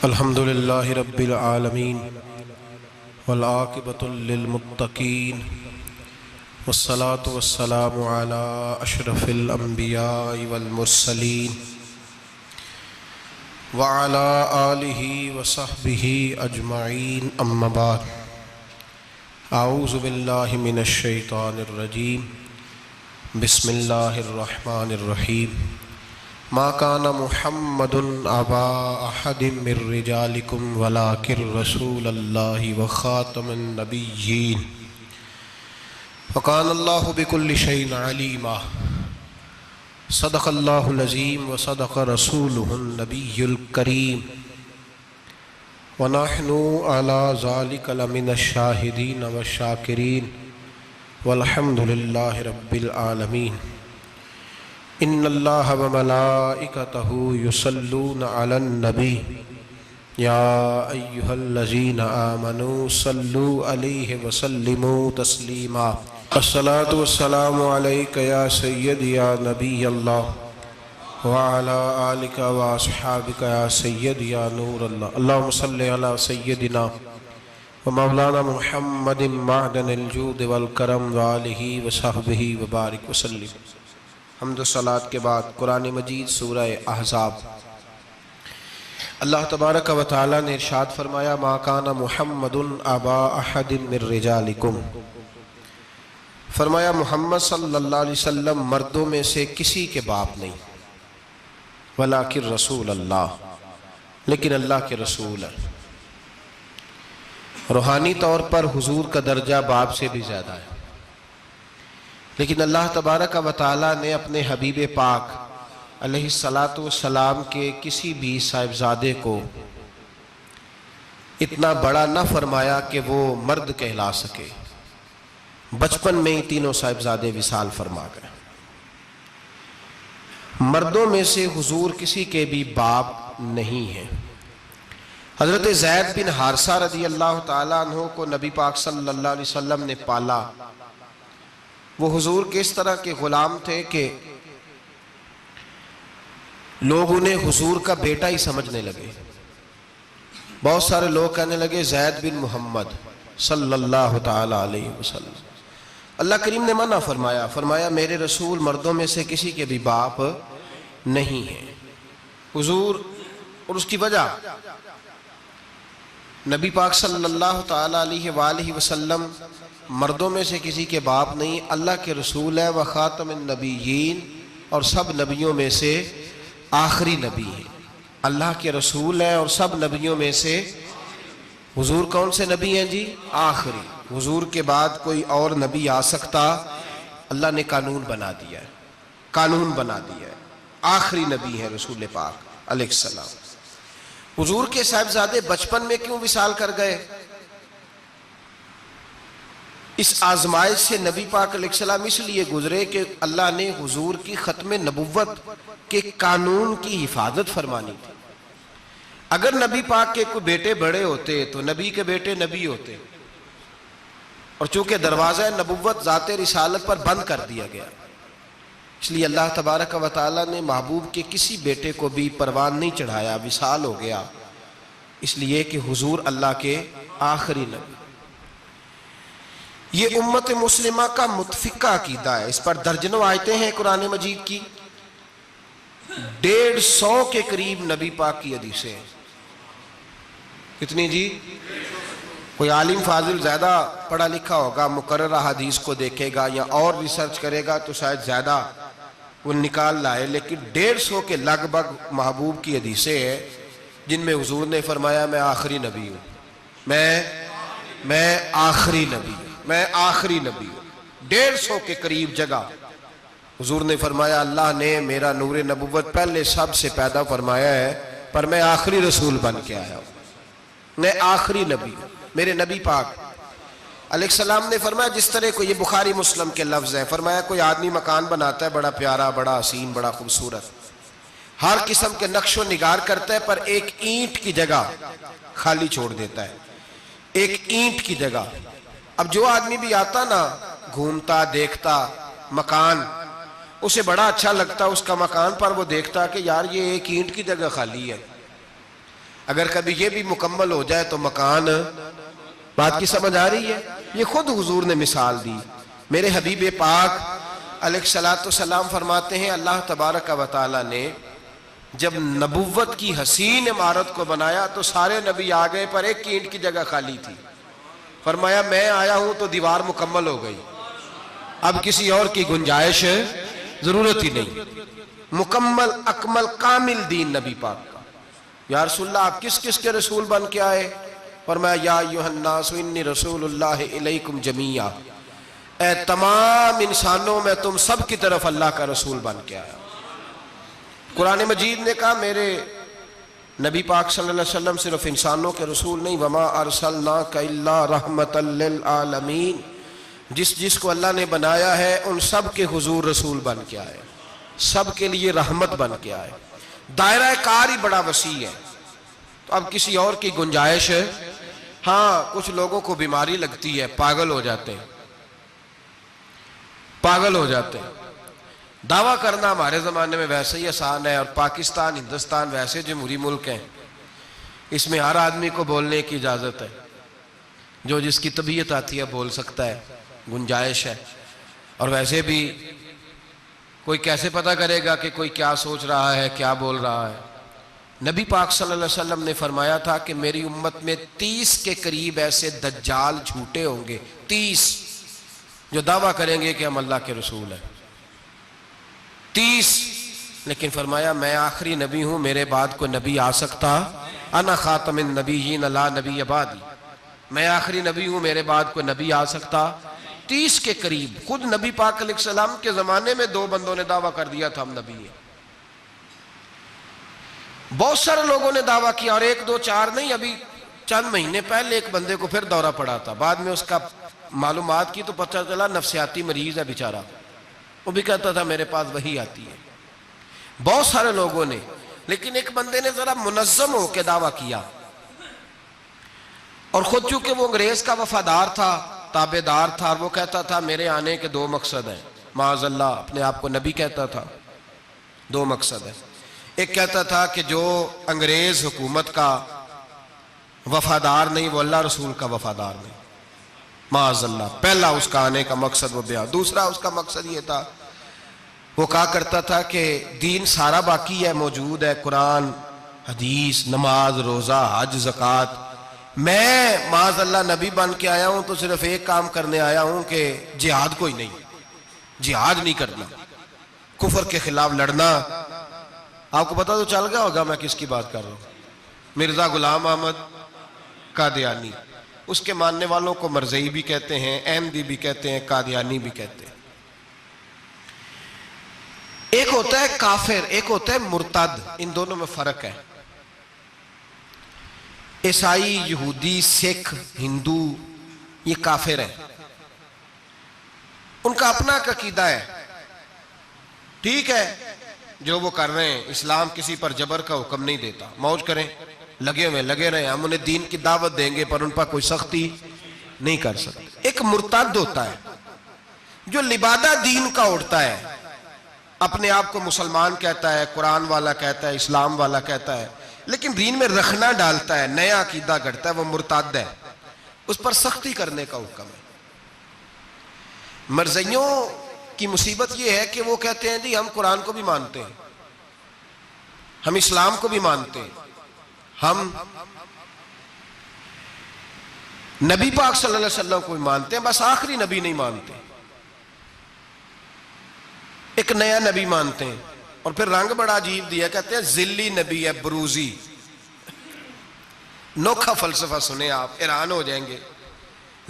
الحمد للہ رب العالمین والعاقبۃ للمتقین والصلاة والسلام علی اشرف الانبیاء والمرسلین وعلی آلہ وصحبہ اجمعین اما بعد اعوذ باللہ من الشیطان الرجیم بسم اللہ الرحمن الرحیم ما کان محمد ابا احد من رجالکم ولکن رسول اللہ وخاتم النبیین وکان اللہ بکل شیء علیما صدق اللہ العظیم وصدق رسولہ النبی الکریم ونحن علی ذلک لمن الشاہدین والشاکرین والحمد للہ رب العالمین ان اللہ وملائکتہ یصلون علی النبی یا ایہا الذین آمنوا صلوا علیہ وسلموا تسلیما الصلاة والسلام علیک یا سیدی یا نبی اللہ وعلی آلک واصحابک یا سیدی یا نور اللہ اللہم صلی علی سیدنا ومولانا محمد معدن الجود والکرم وآلہ وصحبہ وبارک وسلم۔ حمد و صلاۃ کے بعد قرآن مجید سورہ احزاب۔ اللہ تبارک و تعالی نے ارشاد فرمایا ما کان محمد ابا احد من رجالکم، فرمایا محمد صلی اللہ علیہ وسلم مردوں میں سے کسی کے باپ نہیں، ولیکن رسول اللہ، لیکن اللہ کے رسول ہے۔ روحانی طور پر حضور کا درجہ باپ سے بھی زیادہ ہے، لیکن اللہ تبارک و تعالیٰ نے اپنے حبیب پاک علیہ السلام کے کسی بھی صاحبزادے کو اتنا بڑا نہ فرمایا کہ وہ مرد کہلا سکے۔ بچپن میں ہی تینوں صاحبزادے وصال فرما گئے۔ مردوں میں سے حضور کسی کے بھی باپ نہیں ہیں۔ حضرت زید بن حارثہ رضی اللہ تعالیٰ عنہ کو نبی پاک صلی اللہ علیہ وسلم نے پالا۔ وہ حضور کے اس طرح کے غلام تھے کہ لوگ انہیں حضور کا بیٹا ہی سمجھنے لگے۔ بہت سارے لوگ کہنے لگے زید بن محمد صلی اللہ تعالی علیہ وسلم۔ اللہ کریم نے منع فرمایا، فرمایا میرے رسول مردوں میں سے کسی کے بھی باپ نہیں ہیں۔ حضور اور اس کی وجہ نبی پاک صلی اللہ تعالی علیہ وآلہ وسلم مردوں میں سے کسی کے باپ نہیں، اللہ کے رسول ہے، وخاتم النبیین، اور سب نبیوں میں سے آخری نبی ہے۔ اللہ کے رسول ہیں اور سب نبیوں میں سے حضور کون سے نبی ہیں جی؟ آخری۔ حضور کے بعد کوئی اور نبی آ سکتا؟ اللہ نے قانون بنا دیا ہے، قانون بنا دیا ہے، آخری نبی ہے رسول پاک علیہ السلام۔ حضور کے صاحبزادے بچپن میں کیوں وصال کر گئے؟ اس آزمائش سے نبی پاک علیہ السلام اس لیے گزرے کہ اللہ نے حضور کی ختم نبوت کے قانون کی حفاظت فرمانی تھی۔ اگر نبی پاک کے کوئی بیٹے بڑے ہوتے تو نبی کے بیٹے نبی ہوتے، اور چونکہ دروازہ نبوت ذات رسالت پر بند کر دیا گیا، اس لیے اللہ تبارک و تعالی نے محبوب کے کسی بیٹے کو بھی پروان نہیں چڑھایا، وصال ہو گیا، اس لیے کہ حضور اللہ کے آخری نبی۔ یہ امت مسلمہ کا متفقہ عقیدہ ہے، اس پر درجنوں آیتیں ہیں قرآن مجید کی، 150 کے قریب نبی پاک کی حدیثیں ہیں۔ کتنی جی؟ کوئی عالم فاضل زیادہ پڑھا لکھا ہوگا، مقررہ حدیث کو دیکھے گا یا اور ریسرچ کرے گا تو شاید زیادہ وہ نکال لائے، لیکن 150 کے لگ بھگ محبوب کی حدیثیں ہیں جن میں حضور نے فرمایا میں آخری نبی ہوں، میں آخری نبی ہوں، میں آخری نبی ہوں۔ 150 کے قریب جگہ حضور نے فرمایا اللہ نے میرا نور نبوت پہلے سب سے پیدا فرمایا ہے، پر میں آخری رسول بن کے آیا ہوں، میں آخری نبی ہوں۔ میرے نبی پاک علیہ السلام نے فرمایا، جس طرح کو یہ بخاری مسلم کے لفظ ہیں، فرمایا کوئی آدمی مکان بناتا ہے بڑا پیارا، بڑا حسین، بڑا خوبصورت، ہر قسم کے نقش و نگار کرتا ہے، پر ایک اینٹ کی جگہ خالی چھوڑ دیتا ہے، ایک اینٹ کی جگہ۔ اب جو آدمی بھی آتا نا، گھومتا دیکھتا مکان، اسے بڑا اچھا لگتا اس کا مکان، پر وہ دیکھتا کہ یار یہ ایک اینٹ کی جگہ خالی ہے۔ اگر کبھی یہ بھی مکمل ہو جائے تو مکان، بات کی سمجھ آ رہی ہے؟ یہ خود حضور نے مثال دی۔ میرے حبیب پاک علیہ الصلوۃ والسلام فرماتے ہیں اللہ تبارک و تعالی نے جب نبوت کی حسین عمارت کو بنایا تو سارے نبی آ گئے پر ایک اینٹ کی جگہ خالی تھی۔ فرمایا میں آیا ہوں تو دیوار مکمل ہو گئی، اب کسی اور کی گنجائش ضرورت ہی نہیں۔ مکمل اکمل کامل دین نبی پاک کا۔ یا رسول اللہ آپ کس کس کے رسول بن کے آئے؟ فرمایا یا ایھا الناس انی رسول اللہ الیکم جمیعا، اے تمام انسانوں میں تم سب کی طرف اللہ کا رسول بن کے آیا۔ قرآن مجید نے کہا میرے نبی پاک صلی اللہ علیہ وسلم صرف انسانوں کے رسول نہیں، وما ارسلناک الا رحمۃ للعالمین، جس کو اللہ نے بنایا ہے ان سب کے حضور رسول بن کے آئے، سب کے لیے رحمت بن کے آئے۔ دائرہ کار ہی بڑا وسیع ہے، تو اب کسی اور کی گنجائش ہے؟ ہاں کچھ لوگوں کو بیماری لگتی ہے، پاگل ہو جاتے ہیں، پاگل ہو جاتے ہیں۔ دعویٰ کرنا ہمارے زمانے میں ویسے ہی آسان ہے، اور پاکستان ہندوستان ویسے جمہوری ملک ہیں، اس میں ہر آدمی کو بولنے کی اجازت ہے، جو جس کی طبیعت آتی ہے بول سکتا ہے، گنجائش ہے۔ اور ویسے بھی کوئی کیسے پتہ کرے گا کہ کوئی کیا سوچ رہا ہے، کیا بول رہا ہے؟ نبی پاک صلی اللہ علیہ وسلم نے فرمایا تھا کہ میری امت میں 30 کے قریب ایسے دجال جھوٹے ہوں گے، 30 جو دعویٰ کریں گے کہ ہم اللہ کے رسول ہیں، 30۔ لیکن فرمایا میں آخری نبی ہوں، میرے بعد کوئی نبی آ سکتا، انا خاتم النبیین لا نبی بعدی، میں آخری نبی ہوں، میرے بعد کوئی نبی آ سکتا۔ 30 کے قریب۔ خود نبی پاک علیہ السلام کے زمانے میں 2 بندوں نے دعویٰ کر دیا تھا ہم نبی ہیں، بہت سارے لوگوں نے دعویٰ کیا، اور 1 2 4 نہیں، ابھی چند مہینے پہلے ایک بندے کو پھر دورہ پڑا تھا، بعد میں اس کا معلومات کی تو پتہ چلا نفسیاتی مریض ہے بیچارہ، وہ بھی کہتا تھا میرے پاس وحی آتی ہے۔ بہت سارے لوگوں نے، لیکن ایک بندے نے ذرا منظم ہو کے دعویٰ کیا، اور خود چونکہ وہ انگریز کا وفادار تھا، تابعدار تھا، اور وہ کہتا تھا میرے آنے کے 2 مقصد ہیں، معاذ اللہ اپنے آپ کو نبی کہتا تھا، 2 مقصد ہیں۔ ایک کہتا تھا کہ جو انگریز حکومت کا وفادار نہیں وہ اللہ رسول کا وفادار نہیں، معاذ اللہ۔ پہلا اس کا آنے کا مقصد وہ بیان۔ دوسرا اس کا مقصد یہ تھا، وہ کہا کرتا تھا کہ دین سارا باقی ہے، موجود ہے، قرآن، حدیث، نماز، روزہ، حج، زکوٰۃ، میں معاذ اللہ نبی بن کے آیا ہوں تو صرف ایک کام کرنے آیا ہوں کہ جہاد کوئی نہیں، جہاد نہیں کرنا، کفر کے خلاف لڑنا۔ آپ کو پتہ تو چل گیا ہوگا میں کس کی بات کر رہا ہوں، مرزا غلام احمد قادیانی۔ اس کے ماننے والوں کو مرزئی بھی کہتے ہیں، احمدی بھی کہتے ہیں، قادیانی بھی کہتے ہیں۔ ایک ہوتا ہے کافر، ایک ہوتا ہے مرتد، ان دونوں میں فرق ہے۔ عیسائی، یہودی، سکھ، ہندو یہ کافر ہیں، ان کا اپنا عقیدہ ہے، ٹھیک ہے جو وہ کر رہے ہیں، اسلام کسی پر جبر کا حکم نہیں دیتا، موج کریں، لگے رہے، ہم انہیں دین کی دعوت دیں گے پر ان پر کوئی سختی نہیں کر سکتے۔ ایک مرتد ہوتا ہے جو لبادہ دین کا اڑتا ہے، اپنے آپ کو مسلمان کہتا ہے، قرآن والا کہتا ہے، اسلام والا کہتا ہے، لیکن دین میں رکھنا ڈالتا ہے، نیا عقیدہ گھڑتا ہے، وہ مرتد ہے، اس پر سختی کرنے کا حکم ہے۔ مرزائیوں کی مصیبت یہ ہے کہ وہ کہتے ہیں جی ہم قرآن کو بھی مانتے ہیں، ہم اسلام کو بھی مانتے ہیں، ہم نبی پاک صلی اللہ علیہ وسلم کو بھی مانتے ہیں، بس آخری نبی نہیں مانتے، ایک نیا نبی مانتے ہیں، اور پھر رنگ بڑا عجیب دیا، کہتے ہیں ذلی نبی ہے، بروزی۔ نوکھا فلسفہ سنیں آپ حیران ہو جائیں گے۔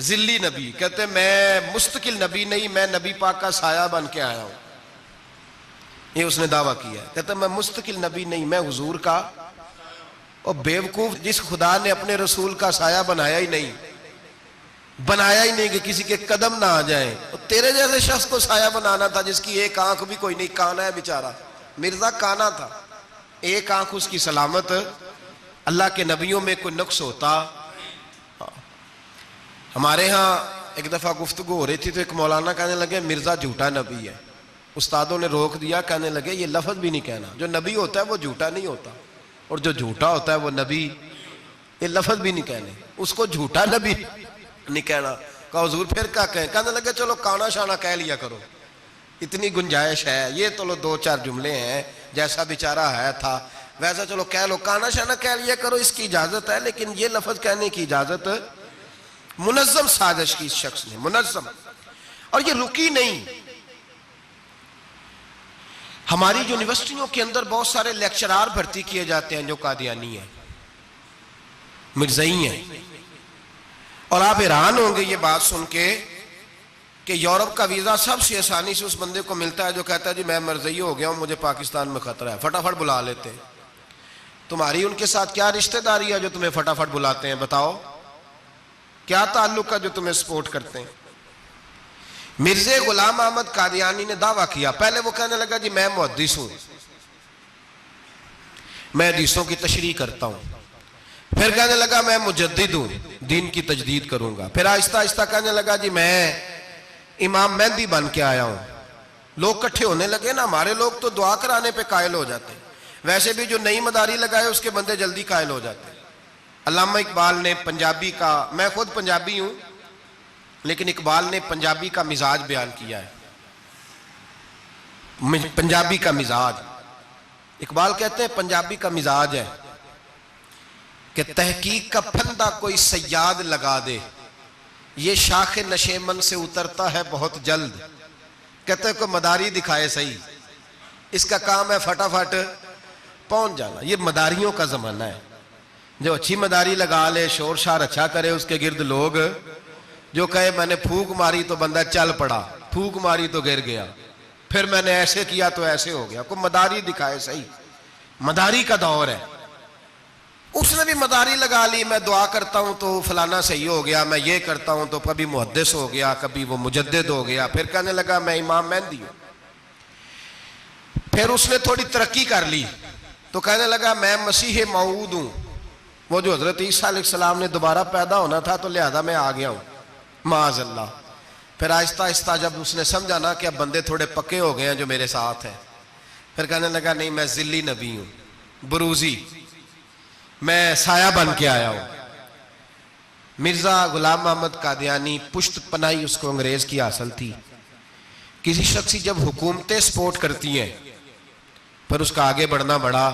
ذلی نبی کہتے ہیں میں مستقل نبی نہیں، میں نبی پاک کا سایہ بن کے آیا ہوں، یہ اس نے دعویٰ کیا ہے، کہتے ہیں میں مستقل نبی نہیں، میں حضور کا۔ اور بیوقوف، جس خدا نے اپنے رسول کا سایہ بنایا ہی نہیں کہ کسی کے قدم نہ آ جائیں، تیرے جیسے شخص کو سایہ بنانا تھا جس کی ایک آنکھ بھی کوئی نہیں، کانا ہے بیچارہ، مرزا کانا تھا، ایک آنکھ اس کی سلامت۔ اللہ کے نبیوں میں کوئی نقص ہوتا؟ ہمارے ہاں ایک دفعہ گفتگو ہو رہی تھی تو ایک مولانا کہنے لگے مرزا جھوٹا نبی ہے، استادوں نے روک دیا، کہنے لگے یہ لفظ بھی نہیں کہنا، جو نبی ہوتا ہے وہ جھوٹا نہیں ہوتا، اور جو جھوٹا ہوتا ہے وہ نبی یہ لفظ بھی نہیں کہنے، اس کو جھوٹا نبی نہیں کہنا۔ کہا حضور پھر کیا کہیں؟ کہنے لگے چلو کانا شانا کہہ لیا کرو، اتنی گنجائش ہے، یہ تو لو 2-4 جملے ہیں، جیسا بیچارہ ہے تھا ویسا چلو کہہ لو، کانا شانا کہہ لیا کرو، اس کی اجازت ہے، لیکن یہ لفظ کہنے کی اجازت منظم سازش کی اس شخص نے، منظم، اور یہ رکی نہیں۔ ہماری یونیورسٹیوں کے اندر بہت سارے لیکچرار بھرتی کیے جاتے ہیں جو قادیانی ہیں، مرزائی ہیں، اور آپ حیران ہوں گے یہ بات سن کے کہ یورپ کا ویزا سب سے آسانی سے اس بندے کو ملتا ہے جو کہتا ہے جی میں مرزائی ہو گیا ہوں، مجھے پاکستان میں خطرہ ہے، فٹافٹ بلا لیتے ہیں۔ تمہاری ان کے ساتھ کیا رشتہ داری ہے جو تمہیں فٹافٹ بلاتے ہیں؟ بتاؤ کیا تعلق ہے جو تمہیں سپورٹ کرتے ہیں؟ مرزا غلام احمد قادیانی نے دعویٰ کیا، پہلے وہ کہنے لگا جی میں محدث ہوں، میں حدیثوں کی تشریح کرتا ہوں، پھر کہنے لگا میں مجدد ہوں، دین کی تجدید کروں گا، پھر آہستہ آہستہ کہنے لگا جی میں امام مہدی بن کے آیا ہوں۔ لوگ کٹھے ہونے لگے نا، ہمارے لوگ تو دعا کرانے پہ قائل ہو جاتے ہیں، ویسے بھی جو نئی مداری لگائے اس کے بندے جلدی قائل ہو جاتے ہیں۔ علامہ اقبال نے پنجابی کا، میں خود پنجابی ہوں لیکن اقبال نے پنجابی کا مزاج بیان کیا ہے، پنجابی کا مزاج، اقبال کہتے ہیں پنجابی کا مزاج ہے کہ تحقیق کا پھندہ کوئی سیاد لگا دے، یہ شاخ نشیمن سے اترتا ہے بہت جلد۔ کہتے ہیں کوئی مداری دکھائے صحیح، اس کا کام ہے فٹافٹ پہنچ جانا۔ یہ مداریوں کا زمانہ ہے، جو اچھی مداری لگا لے، شور شار اچھا کرے، اس کے گرد لوگ، جو کہے میں نے پھونک ماری تو بندہ چل پڑا، پھونک ماری تو گر گیا، پھر میں نے ایسے کیا تو ایسے ہو گیا، کوئی مداری دکھائے صحیح۔ مداری کا دور ہے، اس نے بھی مداری لگا لی، میں دعا کرتا ہوں تو فلانا صحیح ہو گیا، میں یہ کرتا ہوں تو کبھی محدث ہو گیا، کبھی وہ مجدد ہو گیا، پھر کہنے لگا میں امام مہدی ہوں۔ پھر اس نے تھوڑی ترقی کر لی تو کہنے لگا میں مسیح موعود ہوں، وہ جو حضرت عیسیٰ علیہ السلام نے دوبارہ پیدا ہونا تھا تو لہذا میں آ گیا ہوں، معاذ اللہ۔ پھر آہستہ آہستہ جب اس نے سمجھا نا کہ اب بندے تھوڑے پکے ہو گئے ہیں جو میرے ساتھ ہیں، پھر کہنے لگا نہیں میں ذلی نبی ہوں، بروزی، میں سایہ بن کے آیا ہوں۔ مرزا غلام احمد قادیانی، پشت پناہی اس کو انگریز کی حاصل تھی۔ کسی شخصی جب حکومتیں سپورٹ کرتی ہیں پھر اس کا آگے بڑھنا بڑا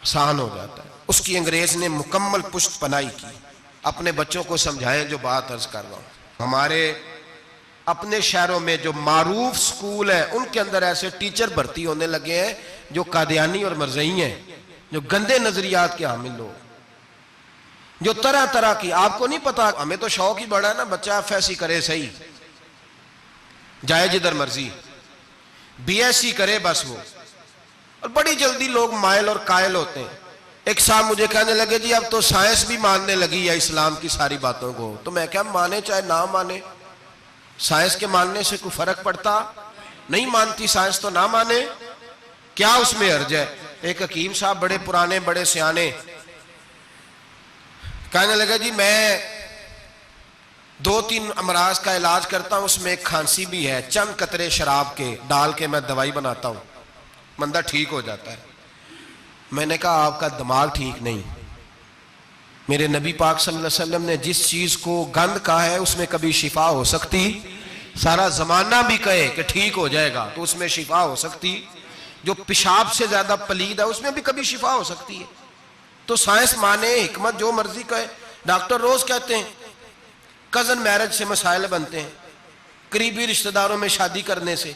آسان ہو جاتا ہے، اس کی انگریز نے مکمل پشت پناہی کی۔ اپنے بچوں کو سمجھائیں جو بات عرض کر رہا ہوں، ہمارے اپنے شہروں میں جو معروف سکول ہیں ان کے اندر ایسے ٹیچر بھرتی ہونے لگے ہیں جو قادیانی اور مرزائی ہیں، جو گندے نظریات کے حامل لوگ، جو طرح طرح کی، آپ کو نہیں پتا، ہمیں تو شوق ہی بڑا ہے نا بچہ ایف ایس سی کرے صحیح، جائے جدھر مرضی، بی ایس سی کرے بس وہ، اور بڑی جلدی لوگ مائل اور قائل ہوتے ہیں۔ ایک صاحب مجھے کہنے لگے جی اب تو سائنس بھی ماننے لگی ہے اسلام کی ساری باتوں کو، تو میں کیا مانے چاہے نہ مانے، سائنس کے ماننے سے کوئی فرق پڑتا؟ نہیں مانتی سائنس تو نہ مانے، کیا اس میں حرج ہے؟ ایک حکیم صاحب بڑے پرانے بڑے سیانے کہنے لگا جی میں 2-3 امراض کا علاج کرتا ہوں، اس میں ایک کھانسی بھی ہے، چند قطرے شراب کے ڈال کے میں دوائی بناتا ہوں، بندہ ٹھیک ہو جاتا ہے۔ میں نے کہا آپ کا دماغ ٹھیک نہیں، میرے نبی پاک صلی اللہ علیہ وسلم نے جس چیز کو گند کہا ہے اس میں کبھی شفا ہو سکتی، سارا زمانہ بھی کہے کہ ٹھیک ہو جائے گا تو اس میں شفا ہو سکتی، جو پیشاب سے زیادہ پلید ہے اس میں بھی کبھی شفا ہو سکتی ہے۔ تو سائنس مانے، حکمت جو مرضی کہے، ڈاکٹر روز کہتے ہیں کزن میرج سے مسائل بنتے ہیں، قریبی رشتہ داروں میں شادی کرنے سے۔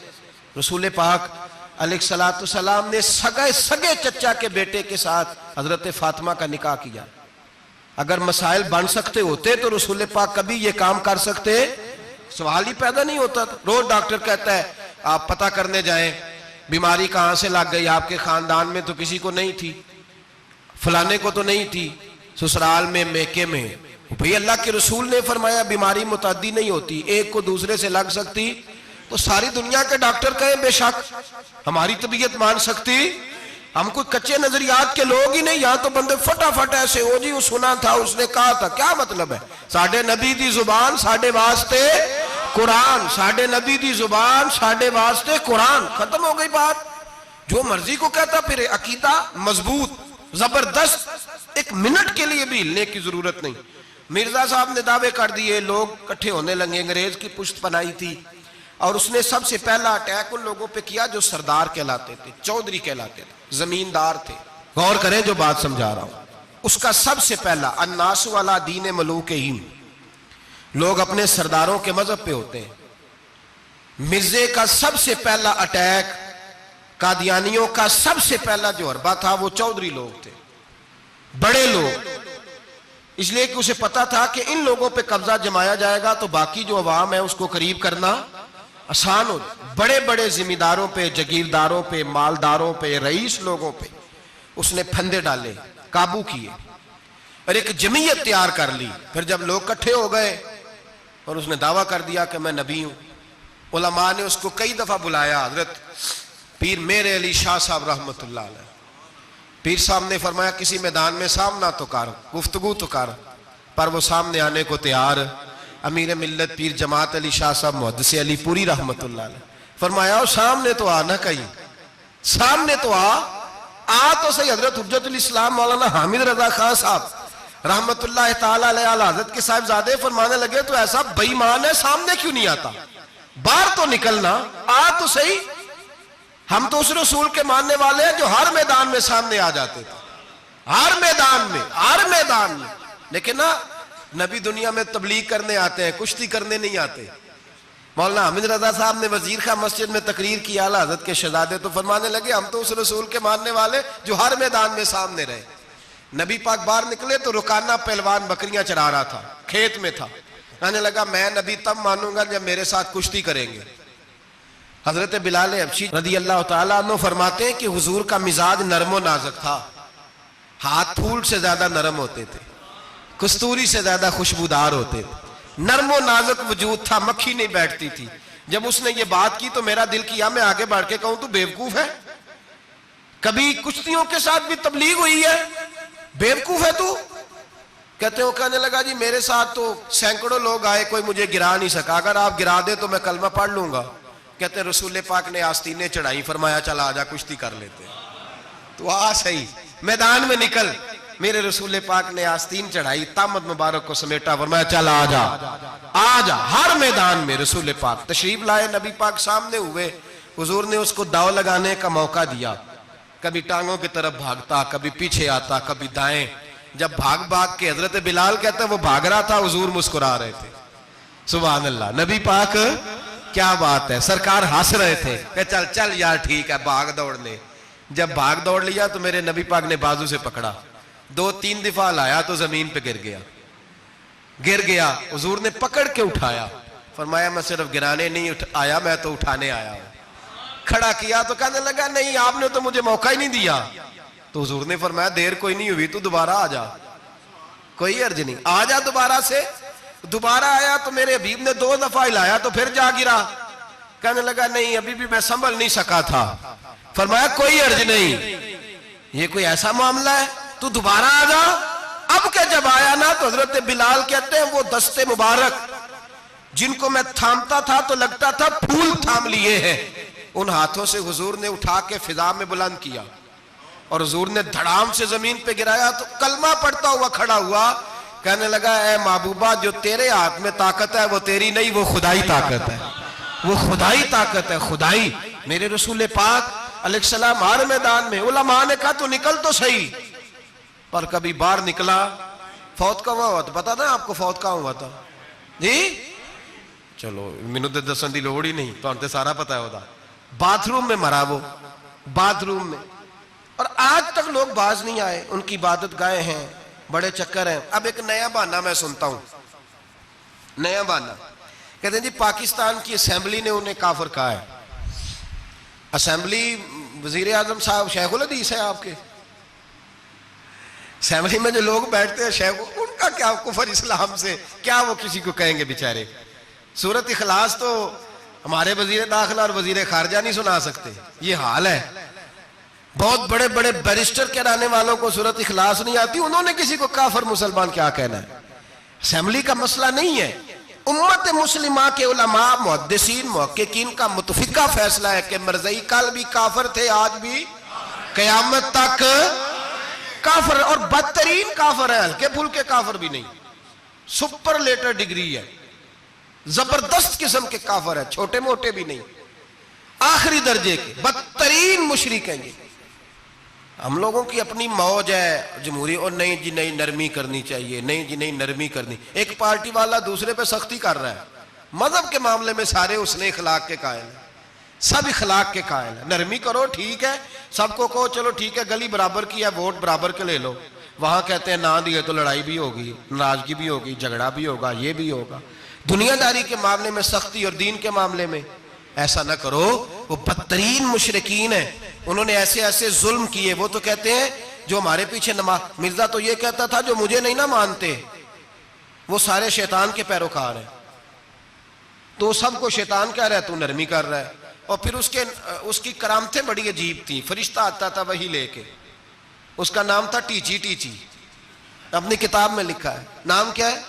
رسول پاک علیہ السلام نے سگے چچا کے بیٹے کے ساتھ حضرت فاطمہ کا نکاح کیا۔ اگر مسائل بن سکتے ہوتے تو رسول پاک کبھی یہ کام کر سکتے؟ سوال ہی پیدا نہیں ہوتا تھا۔ روز ڈاکٹر کہتا ہے آپ پتہ کرنے جائیں بیماری کہاں سے لگ گئی، آپ کے خاندان میں تو کسی کو نہیں تھی، فلانے کو تو نہیں تھی، سسرال میں میکے میں۔ بھئی اللہ کے رسول نے فرمایا بیماری متعدی نہیں ہوتی، ایک کو دوسرے سے لگ سکتی، تو ساری دنیا کے ڈاکٹر کہیں بے شک ہماری طبیعت مان سکتی؟ ہم کوئی کچے نظریات کے لوگ ہی نہیں، یہاں تو بندے فٹافٹ ایسے ہو جی وہ سنا تھا اس نے کہا تھا، کیا مطلب ہے؟ ساڈے نبی دی زبان ساڈے واسطے قرآن، ساڈے نبی دی زبان ساڈے واسطے قرآن، ختم ہو گئی بات۔ جو مرضی کو کہتا، پھر عقیدہ مضبوط، زبردست، ایک منٹ کے لیے بھی ہلنے کی ضرورت نہیں۔ مرزا صاحب نے دعوے کر دیے، لوگ کٹھے ہونے لگے، انگریز کی پشت پناہی تھی، اور اس نے سب سے پہلا اٹیک ان لوگوں پہ کیا جو سردار کہلاتے تھے، چودھری کہلاتے تھے، زمیندار تھے۔ غور کریں جو بات سمجھا رہا ہوں۔ اس کا سب سے پہلا الناس علی دین ملوکہم، لوگ اپنے سرداروں کے مذہب پہ ہوتے ہیں۔ مرزے کا سب سے پہلا اٹیک، قادیانیوں کا سب سے پہلا جو حربہ تھا وہ چودھری لوگ تھے، بڑے لوگ، اس لیے کہ اسے پتا تھا کہ ان لوگوں پہ قبضہ جمایا جائے گا تو باقی جو عوام ہے اس کو قریب کرنا آسان ہو جائے۔ بڑے بڑے ذمہ پہ، جگیرداروں پہ، مالداروں پہ، رئیس لوگوں پہ اس نے پھندے ڈالے، قابو کیے، اور ایک جمعیت تیار کر لی۔ پھر جب لوگ کٹھے ہو گئے اور اس نے دعویٰ کر دیا کہ میں نبی ہوں، علماء نے اس کو کئی دفعہ بلایا، حضرت پیر میر علی شاہ صاحب رحمت اللہ علیہ، پیر صاحب نے فرمایا کسی میدان میں سامنا تو کر، گفتگو تو کر، پر وہ سامنے آنے کو تیار۔ امیر ملت پیر جماعت علی شاہ صاحب محدث علی پوری رحمت اللہ علیہ فرمایا سامنے تو آ، نہ کہیں سامنے تو آ تو صحیح۔ حضرت حجت الاسلام مولانا حامد رضا خان صاحب رحمت اللہ تعالی علیہ حضرت کے صاحبزادے فرمانے لگے تو ایسا بے ایمان ہے، سامنے کیوں نہیں آتا؟ باہر تو نکلنا، آ تو صحیح۔ ہم تو اس رسول کے ماننے والے ہیں جو ہر میدان میں سامنے آ جاتے تھے، ہر میدان میں، لیکن نا نبی دنیا میں تبلیغ کرنے آتے ہیں، کشتی کرنے نہیں آتے۔ مولانا حامد رضا صاحب نے وزیر خان مسجد میں تقریر کی، اعلیٰ حضرت کے شہزادے تو فرمانے لگے ہم تو اس رسول کے ماننے والے جو ہر میدان میں سامنے رہے۔ نبی پاک باہر نکلے تو رکانہ پہلوان بکریاں چرا رہا تھا، کھیت میں تھا، کہنے لگا میں نبی تب مانوں گا جب میرے ساتھ کشتی کریں گے۔ حضرت بلال حبشی رضی اللہ تعالیٰ عنہ فرماتے ہیں کہ حضور کا مزاج نرم و نازک تھا، ہاتھ پھول سے زیادہ نرم ہوتے تھے، کستوری سے زیادہ خوشبودار ہوتے تھے، نرم و نازک وجود تھا، مکھی نہیں بیٹھتی تھی۔ جب اس نے یہ بات کی تو میرا دل کیا میں آگے بڑھ کے کہوں تو بیوقوف ہے، کبھی کشتیوں کے ساتھ بھی تبلیغ ہوئی ہے، بیوقوف ہے تو؟ کہتے ہو، کہنے لگا جی میرے ساتھ تو سینکڑوں لوگ آئے، کوئی مجھے گرا نہیں سکا، اگر آپ گرا دے تو میں کلمہ پڑھ لوں گا۔ کہتے ہیں رسول پاک نے آستینیں چڑھائی، فرمایا چلا آجا کشتی کر لیتے، تو آ صحیح میدان میں نکل۔ میرے رسول پاک نے آستین چڑھائی، تامت مبارک کو سمیٹا، فرمایا چلا آجا۔ ہر میدان میں رسول پاک تشریف لائے، نبی پاک سامنے ہوئے، حضور نے اس کو داؤ لگانے کا موقع دیا، کبھی ٹانگوں کی طرف بھاگتا، کبھی پیچھے آتا، کبھی دائیں۔ جب بھاگ کے حضرت بلال کہتے ہیں وہ بھاگ رہا تھا، حضور مسکرا رہے تھے، سبحان اللہ۔ نبی پاک کیا بات ہے، سرکار ہنس رہے تھے کہ چل چل یار ٹھیک ہے، بھاگ دوڑ لے۔ جب بھاگ دوڑ لیا تو میرے نبی پاک نے بازو سے پکڑا، 2-3 دفعہ لایا تو زمین پہ گر گیا۔ حضور نے پکڑ کے اٹھایا، فرمایا میں صرف گرانے نہیں آیا، میں تو اٹھانے آیا ہوں۔ کھڑا کیا تو کہنے لگا نہیں آپ نے تو مجھے موقع ہی نہیں دیا۔ تو حضور نے فرمایا دیر کوئی نہیں ہوئی، تو دوبارہ آ جا، کوئی عرض نہیں، آ جا دوبارہ سے۔ دوبارہ آیا تو میرے حبیب نے 2 دفعہ ہلایا تو پھر جا گرا، کہنے لگا نہیں ابھی بھی میں سنبھل نہیں سکا تھا۔ فرمایا کوئی عرض نہیں، یہ کوئی ایسا معاملہ ہے، تو دوبارہ آ جا۔ اب کہ جب آیا نا تو حضرت بلال کہتے ہیں وہ دستے مبارک جن کو میں تھامتا تھا تو لگتا تھا پھول تھام لیے ہیں، ان ہاتھوں سے حضور نے اٹھا کے فضا میں بلند کیا، اور حضور نے دھڑام سے زمین پہ گرایا تو کلمہ پڑھتا ہوا کھڑا ہوا، کہنے لگا اے محبوبہ جو تیرے ہاتھ میں طاقت ہے وہ تیری نہیں، وہ خدائی طاقت ہے، وہ خدائی طاقت ہے، خدائی۔ میرے رسول پاک علیہ السلام ہر میدان میں، علماء نے کہا تو نکل تو صحیح، پر کبھی باہر نکلا، فوت کا ہوا تھا، پتا نا آپ کو فوت کا ہوا تھا جی؟ چلو مینوں تے دسن دی لوڑ ہی نہیں، تہاں تے سارا پتا ہوتا، باتھ روم میں مرا وہ، باتھ روم میں، اور آج تک لوگ باز نہیں آئے، ان کی عبادت گاہیں ہیں، بڑے چکر ہیں۔ اب ایک نیا بہانہ میں سنتا ہوں، نیا بہانہ، کہتے ہیں جی پاکستان کی اسمبلی نے انہیں کافر کہا ہے۔ اسمبلی وزیر اعظم صاحب شیخ الحدیث ہے آپ کے، اسمبلی میں جو لوگ بیٹھتے ہیں شیخ، ان کا کیا کفر اسلام سے، کیا وہ کسی کو کہیں گے بیچارے؟ سورۃ اخلاص تو ہمارے وزیر داخلہ اور وزیر خارجہ نہیں سنا سکتے، یہ حال ہے۔ بہت بڑے بڑے بیرسٹر کہلانے والوں کو سورۃ اخلاص نہیں آتی، انہوں نے کسی کو کافر مسلمان کیا کہنا ہے؟ اسمبلی کا مسئلہ نہیں ہے، امت مسلمہ کے علماء محدثین محققین کا متفقہ فیصلہ ہے کہ مرزائی کل بھی کافر تھے، آج بھی، قیامت تک کافر اور بدترین کافر ہے، ہلکے پھلکے کافر بھی نہیں، سپرلیٹر ڈگری ہے، زبردست قسم کے کافر ہے، چھوٹے موٹے بھی نہیں، آخری درجے کے بدترین مشرک ہیں یہ۔ ہم لوگوں کی اپنی موج ہے جمہوری، اور نہیں جی نہیں نرمی کرنی چاہیے، نہیں جی نہیں نرمی کرنی۔ ایک پارٹی والا دوسرے پہ سختی کر رہا ہے، مذہب کے معاملے میں سارے اس نے اخلاق کے قائل ہیں، سب اخلاق کے قائل ہیں، نرمی کرو ٹھیک ہے، سب کو کہو چلو ٹھیک ہے گلی برابر کی ہے، ووٹ برابر کے لے لو، وہاں کہتے ہیں نہ دیے تو لڑائی بھی ہوگی، ناراضگی بھی ہوگی، جھگڑا بھی ہوگا، یہ بھی ہوگا۔ دنیا داری کے معاملے میں سختی اور دین کے معاملے میں ایسا نہ کرو۔ وہ بدترین مشرکین ہیں، انہوں نے ایسے ایسے ظلم کیے۔ وہ تو کہتے ہیں جو ہمارے پیچھے مرزا تو یہ کہتا تھا جو مجھے نہیں نہ مانتے وہ سارے شیطان کے پیروکار ہیں، تو سب کو شیطان کہہ رہا ہے، تو نرمی کر رہا ہے۔ اور پھر اس کی کرامتیں بڑی عجیب تھیں، فرشتہ آتا تھا وہی لے کے، اس کا نام تھا ٹیچی ٹیچی، اپنی کتاب میں لکھا ہے، نام کیا ہے؟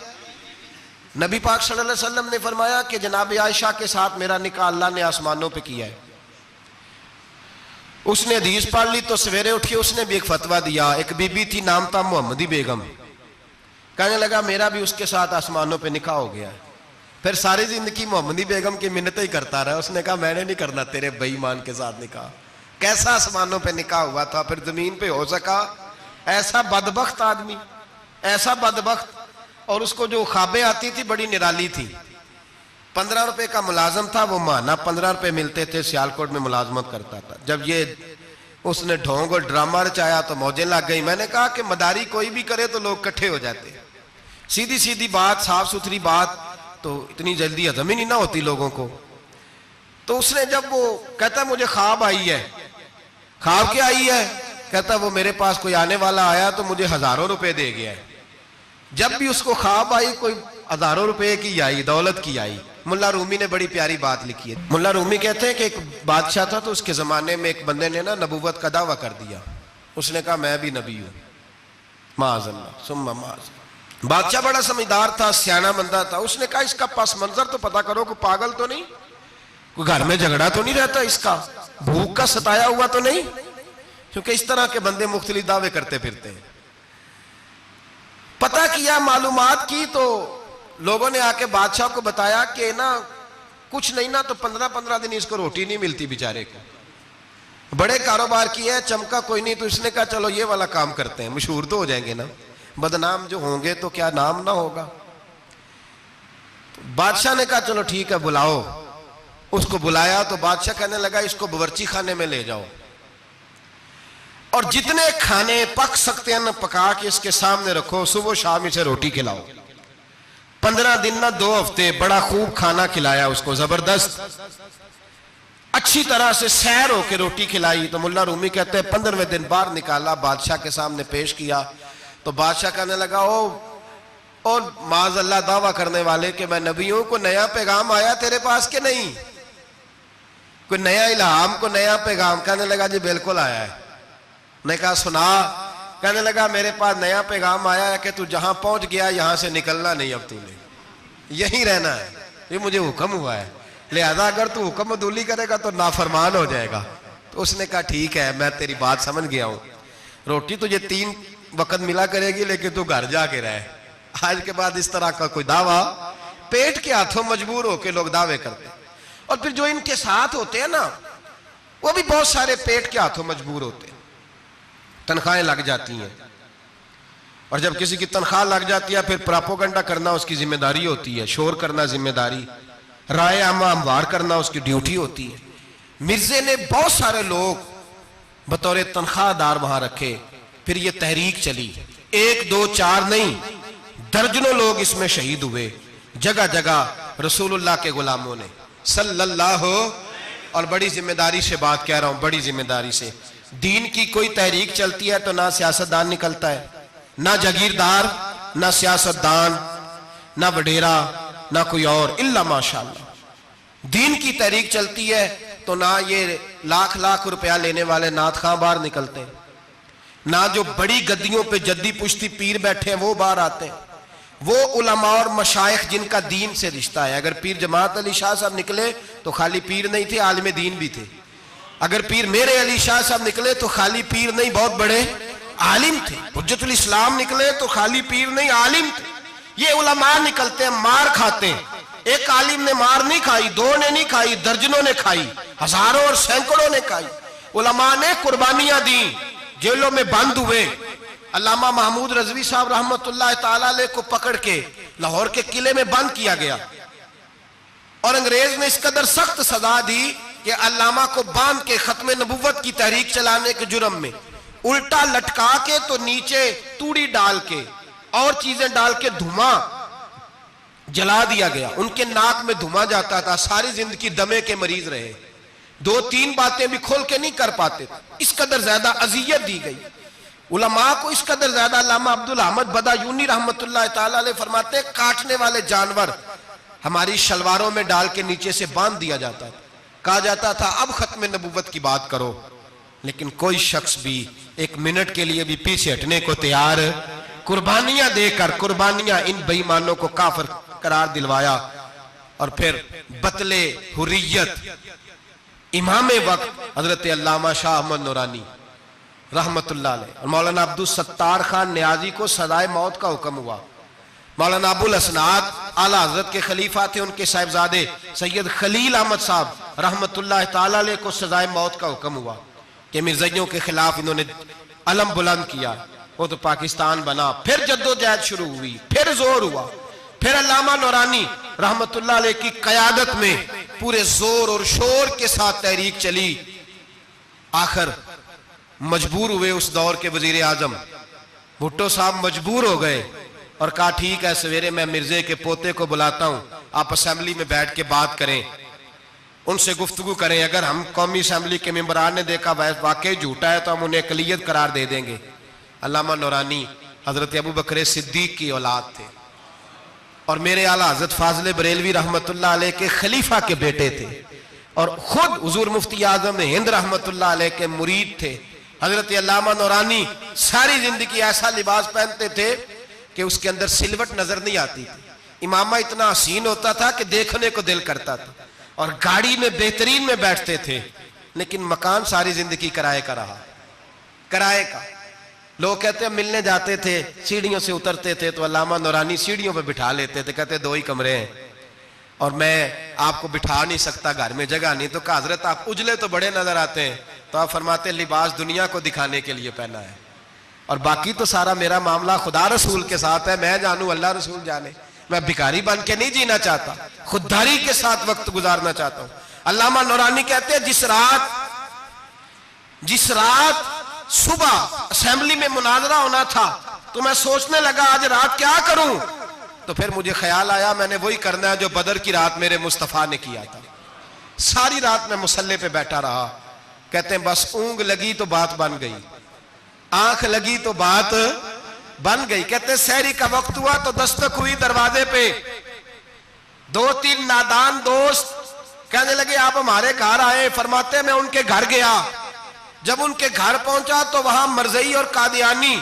نبی پاک صلی اللہ علیہ وسلم نے فرمایا کہ جناب عائشہ کے ساتھ میرا نکاح اللہ نے آسمانوں پہ کیا ہے۔ اس نے حدیث پڑھ لی تو سویرے اٹھی اس نے بھی ایک فتویٰ دیا، ایک بی بی تھی نام تھا محمدی بیگم، کہنے لگا میرا بھی اس کے ساتھ آسمانوں پہ نکاح ہو گیا ہے۔ پھر ساری زندگی محمدی بیگم کی منتیں ہی کرتا رہا، اس نے کہا میں نے نہیں کرنا تیرے بے ایمان کے ساتھ نکاح۔ کیسا آسمانوں پہ نکاح ہوا تھا، پھر زمین پہ ہو سکا؟ ایسا بدبخت آدمی، ایسا بدبخت۔ اور اس کو جو خوابیں آتی تھی بڑی نرالی تھی۔ 15 روپے کا ملازم تھا، وہ ماہانہ 15 روپے ملتے تھے، سیالکوٹ میں ملازمت کرتا تھا۔ جب یہ اس نے ڈھونگ اور ڈرامہ رچایا تو موجیں لگ گئی۔ میں نے کہا کہ مداری کوئی بھی کرے تو لوگ کٹھے ہو جاتے، سیدھی سیدھی بات، صاف ستھری بات تو اتنی جلدی ہضم ہی نہیں نہ ہوتی لوگوں کو۔ تو اس نے جب وہ کہتا مجھے خواب آئی ہے، خواب کیا آئی ہے؟ کہتا وہ میرے پاس کوئی آنے والا آیا تو مجھے ہزاروں روپے دے گیا ہے۔ جب بھی اس کو خواب آئی کوئی ہزاروں روپے کی آئی، دولت کی آئی۔ ملا رومی نے بڑی پیاری بات لکھی ہے۔ ملا رومی کہتے ہیں کہ ایک بادشاہ تھا تو اس کے زمانے میں ایک بندے نے نا نبوت کا دعویٰ کر دیا، اس نے کہا میں بھی نبی ہوں، معاذ اللہ ثم معاذ۔ بادشاہ بڑا سمجھدار تھا، سیانہ بندہ تھا، اس نے کہا اس کا پس منظر تو پتہ کرو، کوئی پاگل تو نہیں، کوئی گھر میں جھگڑا تو نہیں رہتا، اس کا بھوک کا ستایا ہوا تو نہیں، کیونکہ اس طرح کے بندے مختلف دعوے کرتے پھرتے ہیں۔ پتہ کیا، معلومات کی، تو لوگوں نے آ کے بادشاہ کو بتایا کہ نا کچھ نہیں نا تو 15 دن اس کو روٹی نہیں ملتی بیچارے کو، بڑے کاروبار کی ہے، چمکا کوئی نہیں۔ تو اس نے کہا چلو یہ والا کام کرتے ہیں، مشہور تو ہو جائیں گے نا، بدنام جو ہوں گے تو کیا نام نہ ہوگا۔ بادشاہ نے کہا چلو ٹھیک ہے بلاؤ، اس کو بلایا تو بادشاہ کہنے لگا اس کو باورچی خانے میں لے جاؤ اور جتنے کھانے پک سکتے ہیں نا پکا کے اس کے سامنے رکھو، صبح شام اسے روٹی کھلاؤ۔ 15 دن نہ 2 ہفتے بڑا خوب کھانا کھلایا اس کو، زبردست اچھی طرح سے سیر ہو کے روٹی کھلائی۔ تو ملا رومی کہتے ہیں 15ویں دن باہر نکالا، بادشاہ کے سامنے پیش کیا تو بادشاہ کہنے لگا او معاذ اللہ دعویٰ کرنے والے کہ میں نبی ہوں، کوئی نیا پیغام آیا تیرے پاس کہ نہیں، کوئی نیا الہام، کوئی نیا پیغام؟ کہنے لگا جی بالکل آیا ہے۔ نے کہا سنا؟ کہنے لگا میرے پاس نیا پیغام آیا ہے کہ تو جہاں پہنچ گیا یہاں سے نکلنا نہیں، اب تو نے یہیں رہنا ہے، یہ مجھے حکم ہوا ہے، لہذا اگر تو حکم عدولی کرے گا تو نافرمان ہو جائے گا۔ تو اس نے کہا ٹھیک ہے میں تیری بات سمجھ گیا ہوں، روٹی تجھے 3 وقت ملا کرے گی لیکن تو گھر جا کے رہے۔ آج کے بعد اس طرح کا کوئی دعویٰ پیٹ کے ہاتھوں مجبور ہو کے لوگ دعوے کرتے ہیں، اور پھر جو ان کے ساتھ ہوتے ہیں نا وہ بھی بہت سارے پیٹ کے ہاتھوں مجبور ہوتے ہیں، تنخواہیں لگ جاتی ہیں، اور جب کسی کی تنخواہ لگ جاتی ہے پھر پراپوگنڈا کرنا اس کی ذمہ داری ہوتی ہے، شور کرنا ذمہ داری، رائے عامہ ہموار کرنا اس کی ڈیوٹی ہوتی ہے۔ مرزے نے بہت سارے لوگ بطور تنخواہ دار وہاں رکھے، پھر یہ تحریک چلی، 1 2 4 نہیں، درجنوں لوگ اس میں شہید ہوئے، جگہ جگہ رسول اللہ کے غلاموں نے صلی اللہ، اور بڑی ذمہ داری سے بات کہہ رہا ہوں، بڑی ذمہ داری سے۔ دین کی کوئی تحریک چلتی ہے تو نہ سیاستدان نکلتا ہے، نہ جاگیردار، نہ سیاستدان، نہ وڈیرا، نہ کوئی اور، الا ماشاءاللہ۔ دین کی تحریک چلتی ہے تو نہ یہ لاکھ روپیہ لینے والے نعت خواں باہر نکلتے ہیں، نہ جو بڑی گدیوں پہ جدی پشتی پیر بیٹھے ہیں وہ باہر آتے ہیں، وہ علماء اور مشائخ جن کا دین سے رشتہ ہے۔ اگر پیر جماعت علی شاہ صاحب نکلے تو خالی پیر نہیں تھے، عالم دین بھی تھے۔ اگر پیر میرے علی شاہ صاحب نکلے تو خالی پیر نہیں، بہت بڑے عالم تھے، حجت الاسلام نکلے تو خالی پیر نہیں، عالم تھے۔ یہ علماء نکلتے ہیں مار کھاتے ہیں، ایک عالم نے مار نہیں کھائی، دو نے نہیں کھائی، درجنوں نے کھائی، ہزاروں اور سینکڑوں نے کھائی۔ علماء نے قربانیاں دیں، جیلوں میں بند ہوئے۔ علامہ محمود رضوی صاحب رحمت اللہ تعالیٰ علیہ کو پکڑ کے لاہور کے قلعے میں بند کیا گیا، اور انگریز نے اس قدر سخت سزا دی کہ علامہ کو باندھ کے ختم نبوت کی تحریک چلانے کے جرم میں الٹا لٹکا کے تو نیچے توڑی ڈال کے اور چیزیں ڈال کے دھواں جلا دیا گیا۔ ان کے ناک میں دھواں جاتا تھا، ساری زندگی دمے کے مریض رہے، دو تین باتیں بھی کھول کے نہیں کر پاتے تھے، اس قدر زیادہ اذیت دی گئی علماء کو، اس قدر زیادہ۔ علامہ عبدالحمد بدایونی رحمت اللہ تعالیٰ علیہ فرماتے ہیں کاٹنے والے جانور ہماری شلواروں میں ڈال کے نیچے سے باندھ دیا جاتا تھا، کہا جاتا تھا اب ختم نبوت کی بات کرو، لیکن کوئی شخص بھی ایک منٹ کے لیے بھی پیچھے ہٹنے کو تیار، قربانیاں دے کر قربانیاں ان بے ایمانوں کو کافر قرار دلوایا۔ اور پھر بطلِ حریت امام وقت حضرت علامہ شاہ احمد نورانی رحمت اللہ علیہ اور مولانا عبدالستار خان نیازی کو سزائے موت کا حکم ہوا۔ مولانا ابو الاسناد اعلیٰ حضرت کے خلیفہ تھے، ان کے صاحبزادے سید خلیل احمد صاحب رحمت اللہ تعالیٰ علیہ کو سزائے موت کا حکم ہوا کہ مرزائیوں کے خلاف انہوں نے علم بلند کیا، وہ تو پاکستان بنا۔ پھر جدوجہد شروع ہوئی، پھر زور ہوا، پھر علامہ نورانی رحمت اللہ علیہ کی قیادت میں پورے زور اور شور کے ساتھ تحریک چلی۔ آخر مجبور ہوئے اس دور کے وزیر اعظم بھٹو صاحب مجبور ہو گئے اور کہا ٹھیک ہے سویرے میں مرزے کے پوتے کو بلاتا ہوں، آپ اسمبلی میں بیٹھ کے بات کریں، ان سے گفتگو کریں، اگر ہم قومی اسمبلی کے ممبران نے دیکھا واقعی جھوٹا ہے تو ہم انہیں اقلیت قرار دے دیں گے۔ علامہ نورانی حضرت ابو بکر صدیق کی اولاد تھے اور میرے اعلیٰ حضرت فاضل بریلوی رحمت اللہ علیہ کے خلیفہ کے بیٹے تھے، اور خود حضور مفتی اعظم ہند رحمت اللہ علیہ کے مرید تھے۔ حضرت علامہ نورانی ساری زندگی ایسا لباس پہنتے تھے کہ اس کے اندر سلوٹ نظر نہیں آتی تھی، امامہ اتنا حسین ہوتا تھا کہ دیکھنے کو دل کرتا تھا، اور گاڑی میں بہترین میں بیٹھتے تھے، لیکن مکان ساری زندگی کرائے کا رہا، کرائے کا۔ لوگ کہتے ہیں ملنے جاتے تھے سیڑھیوں سے اترتے تھے تو علامہ نورانی سیڑھیوں پہ بٹھا لیتے تھے، کہتے دو ہی کمرے ہیں اور میں آپ کو بٹھا نہیں سکتا، گھر میں جگہ نہیں، تو کہا حضرت آپ اجلے تو بڑے نظر آتے ہیں، تو آپ فرماتے لباس دنیا کو دکھانے کے لیے پہنا ہے، اور باقی تو سارا میرا معاملہ خدا رسول کے ساتھ ہے، میں جانوں اللہ رسول جانے، میں بھکاری بن کے نہیں جینا چاہتا، خودداری کے ساتھ وقت گزارنا چاہتا ہوں۔ علامہ نورانی کہتے ہیں جس رات صبح اسمبلی میں مناظرہ ہونا تھا تو میں سوچنے لگا آج رات کیا کروں، تو پھر مجھے خیال آیا میں نے وہی کرنا ہے جو بدر کی رات میرے مصطفیٰ نے کیا تھا۔ ساری رات میں مصلی پہ بیٹھا رہا، کہتے ہیں بس اونگ لگی تو بات بن گئی، آنکھ لگی تو بات بن گئی۔ کہتے ہیں سحری کا وقت ہوا تو دستک ہوئی دروازے پہ، دو تین نادان دوست کہنے لگے آپ ہمارے گھر آئے، فرماتے میں ان کے گھر گیا، جب ان کے گھر پہنچا تو وہاں مرزئی اور قادیانی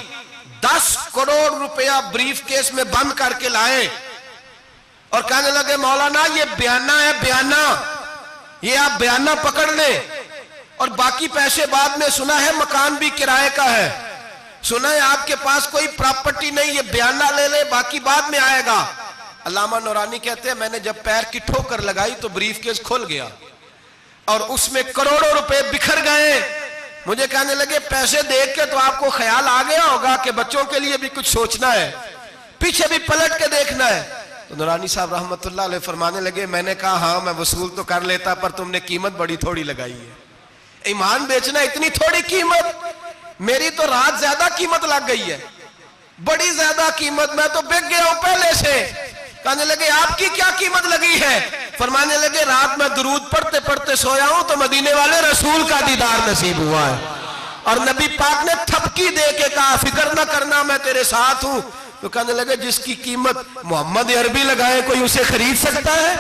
10 کروڑ روپیہ بریف کیس میں بند کر کے لائے اور کہنے لگے مولانا یہ بیانہ ہے، بیانہ، یہ آپ بیانہ پکڑ لیں، اور باقی پیسے بعد میں، سنا ہے مکان بھی کرائے کا ہے، سنا ہے آپ کے پاس کوئی پراپرٹی نہیں، یہ بیانہ لے لے باقی بعد میں آئے گا۔ علامہ نورانی کہتے ہیں میں نے جب پیر کی ٹھوکر لگائی تو بریف کیس کھل گیا اور اس میں کروڑوں روپے بکھر گئے۔ مجھے کہنے لگے پیسے دیکھ کے تو آپ کو خیال آ گیا ہوگا کہ بچوں کے لیے بھی کچھ سوچنا ہے، پیچھے بھی پلٹ کے دیکھنا ہے۔ تو نورانی صاحب رحمت اللہ علیہ فرمانے لگے میں نے کہا ہاں میں وصول تو کر لیتا پر تم نے قیمت بڑی تھوڑی لگائی ہے، ایمان بیچنا اتنی تھوڑی قیمت، میری تو رات زیادہ قیمت لگ گئی ہے، بڑی زیادہ قیمت، میں تو بک گیا ہوں پہلے سے۔ کہنے لگے آپ کی کیا قیمت لگی ہے؟ فرمانے لگے رات میں درود پڑھتے پڑھتے سویا ہوں تو مدینے والے رسول کا دیدار نصیب ہوا ہے، اور نبی پاک نے تھپکی دے کے کہا فکر نہ کرنا میں تیرے ساتھ ہوں۔ تو کہنے لگے جس کی قیمت محمد عربی لگائے کوئی اسے خرید سکتا ہے؟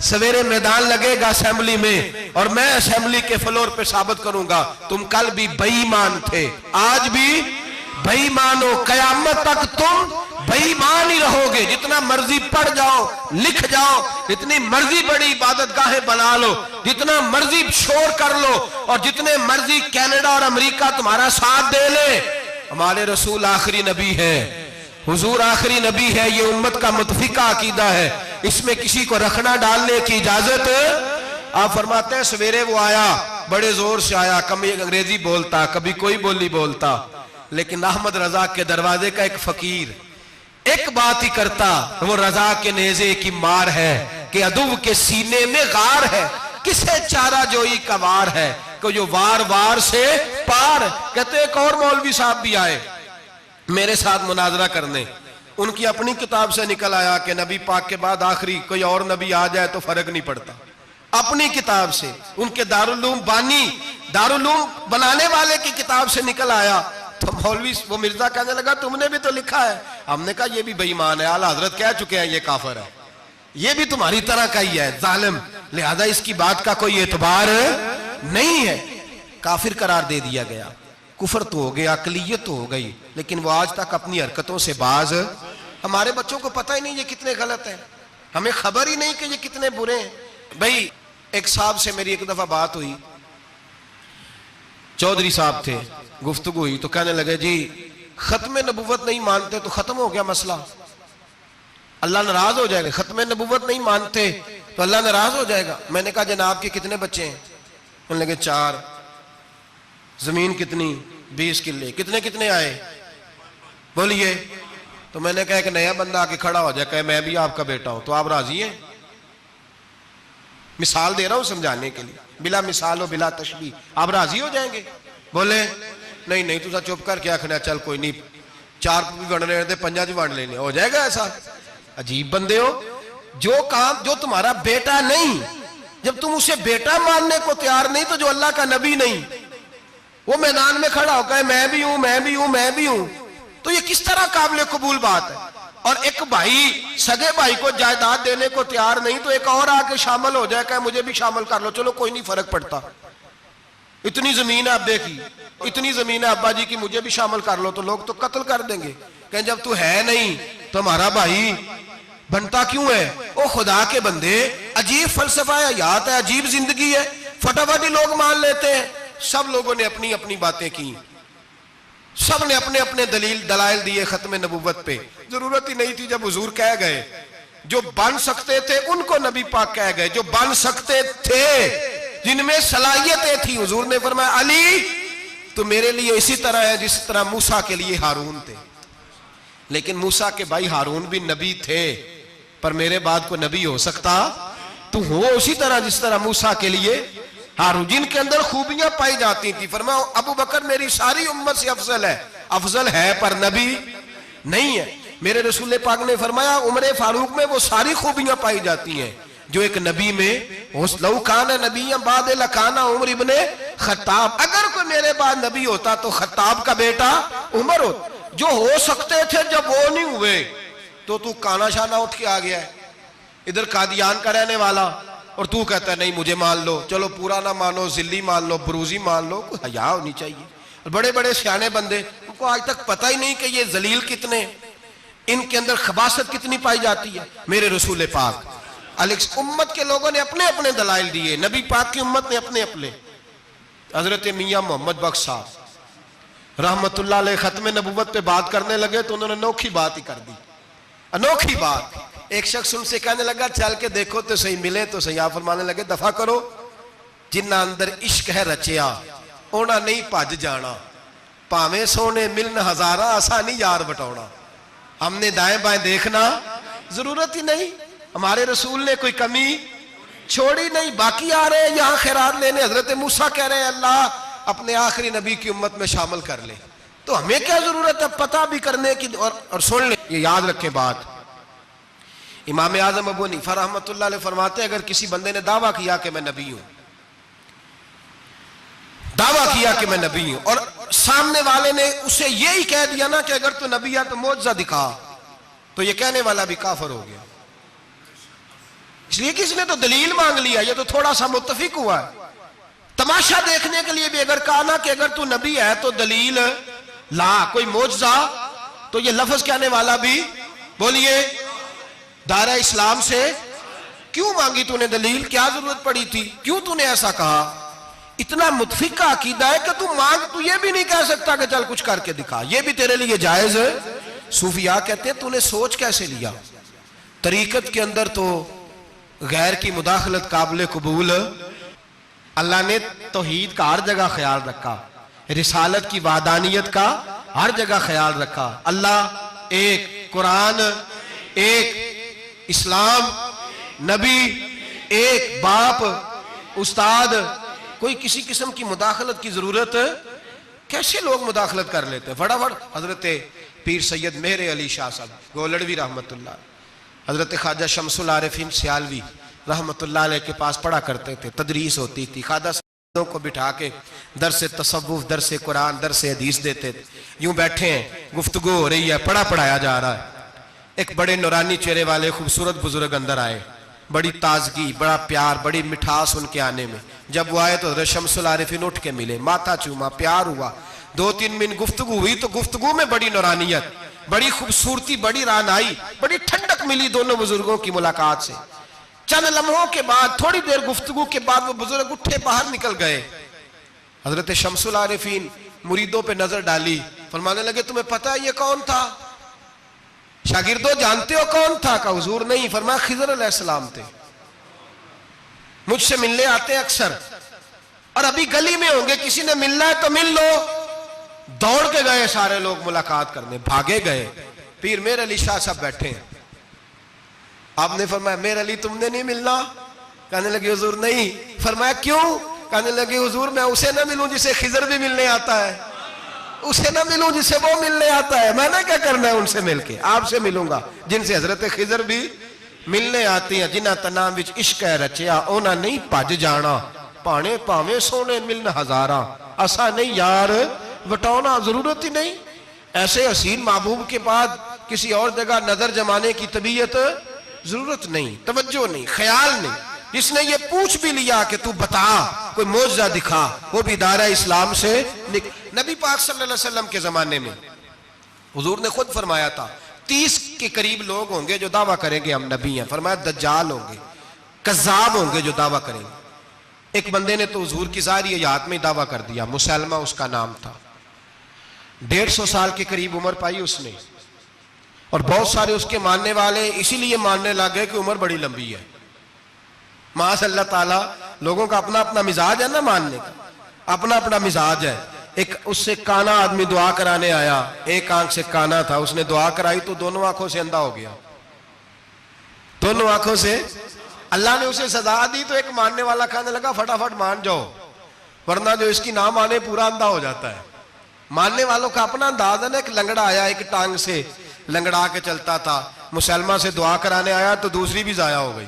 سویرے میدان لگے گا اسمبلی میں اور میں اسمبلی کے فلور پہ ثابت کروں گا تم کل بھی بے ایمان تھے، آج بھی بے ایمان ہو، قیامت تک تم بے ایمان ہی رہو گے، جتنا مرضی پڑھ جاؤ، لکھ جاؤ، جتنی مرضی بڑی عبادت گاہیں بنا لو، جتنا مرضی شور کر لو، اور جتنے مرضی کینیڈا اور امریکہ تمہارا ساتھ دے لے، ہمارے رسول آخری نبی ہے، حضور آخری نبی ہے، یہ امت کا متفقہ عقیدہ ہے، اس میں کسی کو رکھنا ڈالنے کی اجازت۔ آپ فرماتے ہیں سویرے وہ آیا، بڑے زور سے آیا، کبھی انگریزی بولتا، کبھی کوئی بولی بولتا، لیکن احمد رضا کے دروازے کا ایک فقیر ایک بات ہی کرتا، وہ رضا کے نیزے کی مار ہے کہ عدو کے سینے میں غار ہے، کسے چارہ جوئی کا وار ہے کہ جو وار وار سے پار۔ کہتے ایک اور مولوی صاحب بھی آئے میرے ساتھ مناظرہ کرنے، ان کی اپنی کتاب سے نکل آیا کہ نبی پاک کے بعد آخری کوئی اور نبی آ جائے تو فرق نہیں پڑتا، اپنی کتاب سے، ان کے دارالعلوم بانی، دارالعلوم بنانے والے کی کتاب سے نکل آیا۔ تو مولوی وہ مرزا کہنے لگا تم نے بھی تو لکھا ہے، ہم نے کہا یہ بھی بے ایمان ہے، اعلیٰ حضرت کہہ چکے ہیں یہ کافر ہے، یہ بھی تمہاری طرح کا ہی ہے ظالم، لہذا اس کی بات کا کوئی اعتبار نہیں ہے، کافر قرار دے دیا گیا۔ کفر تو ہو گیا، عقلیت تو ہو گئی، لیکن وہ آج تک اپنی حرکتوں سے باز۔ ہمارے بچوں کو پتہ ہی نہیں یہ کتنے غلط ہیں، ہمیں خبر ہی نہیں کہ یہ کتنے برے ہیں۔ بھائی ایک صاحب سے میری ایک دفعہ بات ہوئی، چودھری صاحب تھے، گفتگو ہوئی تو کہنے لگے جی ختم نبوت نہیں مانتے تو ختم ہو گیا مسئلہ، اللہ ناراض ہو جائے گا، ختم نبوت نہیں مانتے تو اللہ ناراض ہو جائے گا۔ میں نے کہا جناب کے کتنے بچے ہیں؟ کہنے لگے 4، زمین کتنی؟ 20 کلے، کتنے کتنے آئے بولیے؟ تو میں نے کہا ایک نیا بندہ آ کے کھڑا ہو جائے کہ میں بھی آپ کا بیٹا ہوں، تو آپ راضی ہیں؟ مثال دے رہا ہوں سمجھانے کے لیے، بلا مثال و بلا تشبیہ، آپ راضی ہو جائیں گے؟ بولے نہیں نہیں تو چپ کر کے آخنا چل کوئی نہیں، 4 بھی بن رہے تھے 5 بھی بن لینے، ہو جائے گا ایسا؟ عجیب بندے ہو، جو کام جو تمہارا بیٹا نہیں، جب تم اسے بیٹا ماننے کو تیار نہیں تو جو اللہ کا نبی نہیں، وہ میدان میں کھڑا ہو کہ میں بھی ہوں میں بھی ہوں میں بھی ہوں، تو یہ کس طرح قابل قبول بات ہے؟ اور ایک بھائی سگے بھائی کو جائیداد دینے کو تیار نہیں تو ایک اور آ کے شامل ہو جائے کہ مجھے بھی شامل کر لو، چلو کوئی نہیں فرق پڑتا، اتنی زمین ہے ابے کی، اتنی زمین ہے ابا جی کی، مجھے بھی شامل کر لو، تو لوگ تو قتل کر دیں گے کہ جب تو ہے نہیں تو ہمارا بھائی بنتا کیوں ہے؟ او خدا کے بندے، عجیب فلسفہ حیات ہے، عجیب زندگی ہے، فٹافٹ لوگ مان لیتے ہیں۔ سب لوگوں نے اپنی اپنی باتیں کی، سب نے اپنے اپنے دلائل دیے ختم نبوت پہ، ضرورت ہی نہیں تھی، جب حضور کہہ گئے، جو بن سکتے تھے ان کو نبی پاک کہہ گئے، جو بن سکتے تھے جن میں صلاحیتیں تھی، حضور نے فرمایا علی تو میرے لیے اسی طرح ہے جس طرح موسیٰ کے لیے ہارون تھے، لیکن موسیٰ کے بھائی ہارون بھی نبی تھے، پر میرے بعد کو نبی ہو سکتا تو ہو اسی طرح جس طرح موسیٰ کے لیے ہارون، جن کے اندر خوبیاں پائی جاتی تھی۔ فرمایا ابو بکر میری ساری امت سے افضل ہے پر نبی نہیں ہے۔ میرے رسول پاک نے فرمایا عمر فاروق میں وہ ساری خوبیاں پائی جاتی ہیں جو ایک نبی میں، لو کان نبی بعد لکان عمر ابن خطاب، اگر کوئی میرے بعد نبی ہوتا تو خطاب کا بیٹا عمر ہوتا۔ جو ہو سکتے تھے جب وہ نہیں ہوئے تو کانا شانہ اٹھ کے آ گیا ہے، ادھر قادیان کا رہنے والا، اور تو کہتا ہے نہیں مجھے مان لو، چلو پورا نہ مانو، ذلی مان لو، بروزی مان لو، کوئی حیا ہونی چاہیے۔ اور بڑے بڑے سیانے بندے، ان کو آج تک پتہ ہی نہیں کہ یہ ذلیل کتنے، ان کے اندر خباثت کتنی پائی جاتی ہے۔ میرے رسول پاک امت کے لوگوں نے اپنے اپنے دلائل دیے، نبی پاک کی امت نے اپنے اپنے۔ حضرت میاں محمد بخش صاحب رحمت اللہ علیہ ختم نبوت پہ بات کرنے لگے تو انہوں نے انوکھی بات ہی کر دی، انوکھی بات۔ ایک شخص ان سے کہنے لگا چل کے دیکھو تو صحیح، ملے تو صحیح۔ آپ فرمانے لگے دفع کرو، جنہ اندر عشق ہے رچیا اونا نہیں پج جانا، پاویں سونے ملن ہزارہ آسانی یار بٹونا۔ ہم نے دائیں بائیں دیکھنا ضرورت ہی نہیں، ہمارے رسول نے کوئی کمی چھوڑی نہیں، باقی آ رہے ہیں یہاں خیرات لینے۔ حضرت موسیٰ کہہ رہے ہیں اللہ اپنے آخری نبی کی امت میں شامل کر لے، تو ہمیں کیا ضرورت ہے پتہ بھی کرنے کی؟ اور سن لیں، یہ یاد رکھیں بات، امام اعظم ابو حنیفہ رحمۃ اللہ علیہ فرماتے ہیں اگر کسی بندے نے دعویٰ کیا کہ میں نبی ہوں، دعویٰ کیا کہ میں نبی ہوں، اور سامنے والے نے اسے یہی کہہ دیا نا کہ اگر تو نبی ہے تو معجزہ دکھا، تو یہ کہنے والا بھی کافر ہو گیا، اس لیے کہ اس نے تو دلیل مانگ لیا، یہ تو تھوڑا سا متفق ہوا ہے۔ تماشا دیکھنے کے لیے بھی اگر کہا نا کہ اگر تو نبی ہے تو دلیل لا، کوئی معجزہ، تو یہ لفظ کہنے والا بھی بولیے دائرہ اسلام سے کیوں مانگی تو نے دلیل؟ کیا ضرورت پڑی تھی؟ کیوں تو نے ایسا کہا؟ اتنا متفق کا عقیدہ ہے کہ تو مانگ تو یہ بھی نہیں کہہ سکتا کہ چل کچھ کر کے دکھا، یہ بھی تیرے لیے جائز ہے۔ صوفیاء کہتے ہیں تو نے سوچ کیسے لیا؟ طریقت کے اندر تو غیر کی مداخلت قابل قبول، اللہ نے توحید کا ہر جگہ خیال رکھا، رسالت کی وحدانیت کا ہر جگہ خیال رکھا۔ اللہ ایک، قرآن ایک، اسلام، نبی ایک، باپ، استاد، کوئی کسی قسم کی مداخلت کی ضرورت؟ کیسے لوگ مداخلت کر لیتے ہیں؟ فٹافٹ حضرت پیر سید مہر علی شاہ صاحب گولڑوی رحمت اللہ، حضرت خواجہ شمس العارفین سیالوی رحمت اللہ علیہ کے پاس پڑھا کرتے تھے، تدریس ہوتی تھی، خواجہ صاحبوں کو بٹھا کے درس تصوف، درس قرآن، درس حدیث دیتے تھے۔ یوں بیٹھے ہیں، گفتگو ہو رہی ہے، پڑھایا جا رہا ہے، ایک بڑے نورانی چہرے والے خوبصورت بزرگ اندر آئے، بڑی تازگی، بڑا پیار، بڑی مٹھاس ان کے آنے میں۔ جب وہ آئے تو حضرت شمس العارفین اٹھ کے ملے، ماتھا چوما، پیار ہوا، 2-3 منٹ گفتگو ہوئی تو گفتگو میں بڑی نورانیت، بڑی خوبصورتی، بڑی رانائی، بڑی ٹھنڈک ملی دونوں بزرگوں کی ملاقات سے۔ چند لمحوں کے بعد، تھوڑی دیر گفتگو کے بعد وہ بزرگ اٹھے باہر نکل گئے۔ حضرت شمس العارفین مریدوں پہ نظر ڈالی، فرمانے لگے تمہیں پتہ ہے یہ کون تھا؟ شاگردوں جانتے ہو کون تھا؟ کہا حضور نہیں۔ فرمایا خضر علیہ السلام تھے، مجھ سے ملنے آتے ہیں اکثر، اور ابھی گلی میں ہوں گے، کسی نے ملنا ہے تو مل لو۔ دوڑ کے گئے سارے لوگ ملاقات کرنے، بھاگے گئے۔ پیر مہر علی شاہ صاحب بیٹھے ہیں، آپ نے فرمایا مہر علی تم نے نہیں ملنا؟ کہنے لگے حضور نہیں۔ فرمایا کیوں؟ کہنے لگے حضور میں اسے نہ ملوں جسے خضر بھی ملنے آتا ہے، اسے نہ ملوں جس سے وہ ملنے آتا ہے، میں نے کیا کرنا ہے ان سے مل کے؟ آپ سے ملوں گا جن سے حضرت خضر بھی ملنے آتی ہیں۔ جنہ تنام وچ عشق ہے رچیا اونا نہیں پج جانا، پانے پاویں سونے ملن ہزاراں، اسا نہیں یار وٹانا، ضرورت ہی نہیں۔ ایسے حسین محبوب کے بعد کسی اور جگہ نظر جمانے کی طبیعت ضرورت نہیں، توجہ نہیں، خیال نہیں۔ جس نے یہ پوچھ بھی لیا کہ تو بتا، کوئی معجزہ دکھا، وہ بھی دائرہ اسلام سے نبی پاک صلی اللہ علیہ وسلم کے زمانے میں حضور نے خود فرمایا تھا 30 کے قریب لوگ ہوں گے جو دعویٰ کریں گے ہم نبی ہیں۔ فرمایا دجال ہوں گے، کذاب ہوں گے جو دعویٰ کریں گے۔ ایک بندے نے تو حضور کی ظاہری حیات میں دعویٰ کر دیا، مسلمہ اس کا نام تھا، 150 سال کے قریب عمر پائی اس نے، اور بہت سارے اس کے ماننے والے اسی لیے ماننے لگے کہ عمر بڑی لمبی ہے۔ معاذ اللہ تعالیٰ، لوگوں کا اپنا اپنا مزاج ہے نا، ماننے کا اپنا اپنا مزاج ہے۔ ایک اس سے کانا آدمی دعا کرانے آیا، ایک آنکھ سے کانا تھا، اس نے دعا کرائی تو دونوں آنکھوں سے اندھا ہو گیا، دونوں آنکھوں سے۔ اللہ نے اسے سزا دی تو ایک ماننے والا کہنے لگا فٹافٹ مان جاؤ، ورنہ جو اس کی نہ مانے پورا اندھا ہو جاتا ہے۔ ماننے والوں کا اپنا انداز ہے نا۔ ایک لنگڑا آیا، ایک ٹانگ سے لنگڑا کے چلتا تھا، مسلمہ سے دعا کرانے آیا تو دوسری بھی ضائع ہو گئی،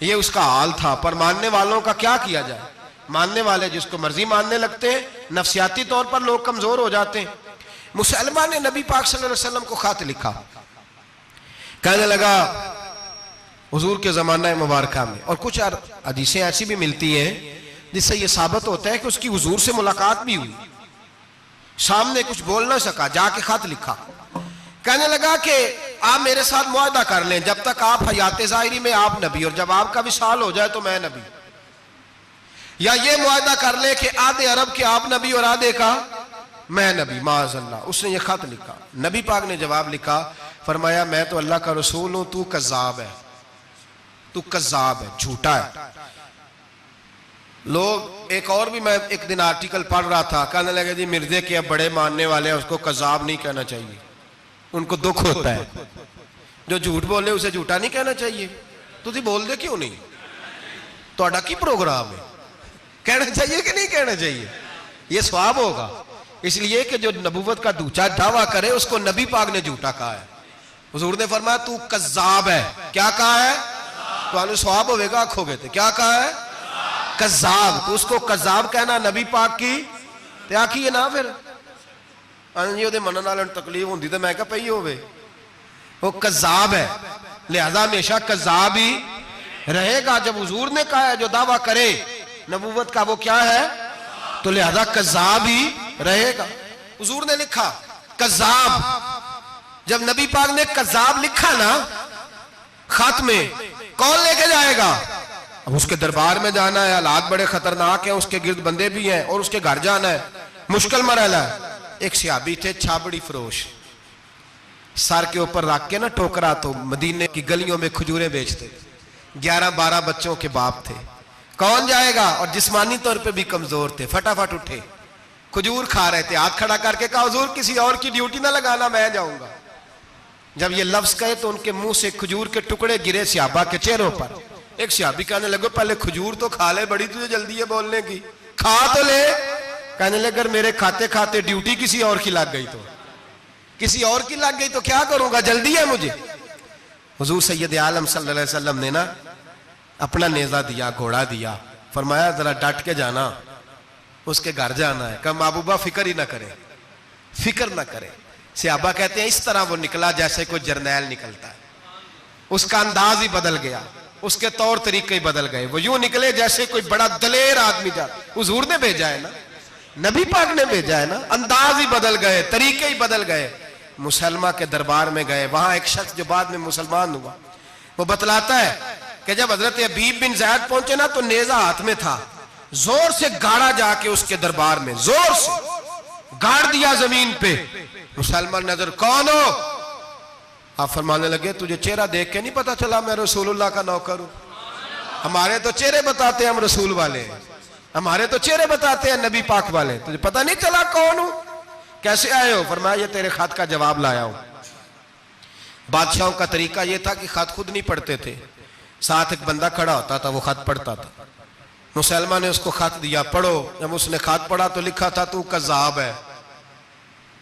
یہ اس کا حال تھا۔ پر ماننے والوں کا کیا کیا جائے؟ ماننے والے جس کو مرضی ماننے لگتے ہیں، نفسیاتی طور پر لوگ کمزور ہو جاتے ہیں۔ مسلمہ نے نبی پاک صلی اللہ علیہ وسلم کو خط لکھا، کہنے لگا حضور کے زمانہ مبارکہ میں، اور کچھ حدیثیں ایسی بھی ملتی ہیں جس سے یہ ثابت ہوتا ہے کہ اس کی حضور سے ملاقات بھی ہوئی، سامنے کچھ بول نہ سکا، جا کے خط لکھا، کہنے لگا کہ آپ میرے ساتھ معاہدہ کر لیں، جب تک آپ حیات ظاہری میں آپ نبی، اور جب آپ کا وصال ہو جائے تو میں نبی، یا یہ معاہدہ کر لیں کہ آدھے عرب کے آپ نبی اور آدھے کا میں نبی۔ معاذ اللہ، اس نے یہ خط لکھا۔ نبی پاک نے جواب لکھا، فرمایا میں تو اللہ کا رسول ہوں، تو کذاب ہے، تو کذاب ہے، جھوٹا ہے۔ لوگ ایک اور بھی، میں ایک دن آرٹیکل پڑھ رہا تھا، کہنے لگے جی مرزے کے اب بڑے ماننے والے ہیں، اس کو کذاب نہیں کہنا چاہیے، ان کو دکھ ہوتا ہے، جو جھوٹ بولے اسے جھوٹا نہیں کہنا چاہیے۔ تو تھی بول دے کیوں نہیں؟ تو اڈا کی پروگرام ہے، کہنا چاہیے کہ نہیں کہنا چاہیے؟ یہ ثواب ہوگا، اس لیے کہ جو نبوت کا دوچا دعویٰ کرے اس کو نبی پاک نے جھوٹا کہا ہے۔ حضور نے فرمایا تو کذاب ہے، کیا کہا ہے؟ تو آنے ثواب ہوئے گا، آنکھوں گے تھے، کیا کہا ہے؟ کذاب۔ تو اس کو کذاب کہنا نبی پاک کی تیا کی ہے نا، پھر جی وہ منن والے تکلیف ہوندی تو میں کہا پئی ہوئے، وہ کذاب ہے، لہذا ہمیشہ کذاب ہی رہے گا۔ جب حضور نے کہا ہے جو دعویٰ کرے نبوت کا وہ کیا ہے، تو لہذا کذاب ہی رہے گا۔ حضور نے لکھا کذاب، جب نبی پاک نے کذاب لکھا نا خط میں، کون لے کے جائے گا؟ اب اس کے دربار میں جانا ہے، حالات بڑے خطرناک ہیں، اس کے گرد بندے بھی ہیں اور اس کے گھر جانا ہے، مشکل مرحلہ ہے۔ ایک صحابی تھے چھابڑی فروش، سر کے اوپر رکھ کے نا ٹوکرا، تو مدینے کی گلیوں میں کھجوریں بیچتے، 11-12 بچوں کے باپ تھے۔ کون جائے گا؟ اور جسمانی طور پہ بھی کمزور تھے، فٹافٹ اٹھے، کھجور کھا رہے تھے، ہاتھ کھڑا کر کے کہا حضور کسی اور کی ڈیوٹی نہ لگانا، میں جاؤں گا۔ جب یہ لفظ کہے تو ان کے منہ سے کھجور کے ٹکڑے گرے صحابہ کے چہروں پر۔ ایک صحابی کہنے لگے پہلے کھجور تو کھا لے، بڑی تجھے جلدی ہے بولنے کی، کھا تو لے۔ کہنے لگے اگر میرے کھاتے کھاتے ڈیوٹی کسی اور کی لگ گئی تو، کسی اور کی لگ گئی تو کیا کروں گا، جلدی ہے مجھے۔ حضور سید عالم صلی اللہ علیہ وسلم نے نا اپنا نیزہ دیا، گھوڑا دیا، فرمایا ذرا ڈٹ کے جانا، اس کے گھر جانا ہے۔ کہا محبوبہ فکر ہی نہ کرے، فکر نہ کرے۔ صحابہ کہتے ہیں اس طرح وہ نکلا جیسے کوئی جرنیل نکلتا ہے، اس کا انداز ہی بدل گیا، اس کے طور طریقے ہی بدل گئے، وہ یوں نکلے جیسے کوئی بڑا دلیر آدمی جاتا۔ حضور نے بھیجا ہے نا، نبی پاک نے بھیجا ہے نا، انداز ہی بدل گئے، طریقے ہی بدل گئے۔ مسلمہ کے دربار میں گئے، وہاں ایک شخص جو بعد میں مسلمان ہوا، وہ بتلاتا ہے کہ جب حضرت حبیب بن زید پہنچے نا تو نیزہ ہاتھ میں تھا، زور سے گاڑا جا کے اس کے دربار میں، زور سے گاڑ دیا زمین پہ۔ مسلمان نظر، کون ہو؟ آپ فرمانے لگے تجھے چہرہ دیکھ کے نہیں پتا چلا میں رسول اللہ کا نوکر ہوں؟ ہمارے تو چہرے بتاتے ہیں ہم رسول والے ہیں، ہمارے تو چہرے بتاتے ہیں نبی پاک والے، تجھے پتا نہیں چلا کون ہوں؟ کیسے آئے ہو؟ فرمایا یہ تیرے خط کا جواب لایا ہوں۔ بادشاہوں کا طریقہ یہ تھا کہ خط خود نہیں پڑھتے تھے، ساتھ ایک بندہ کھڑا ہوتا تھا، وہ خط پڑھتا تھا۔ مسلمان نے اس کو خط دیا، پڑھو۔ جب اس نے خط پڑھا تو لکھا تھا تو کذاب ہے۔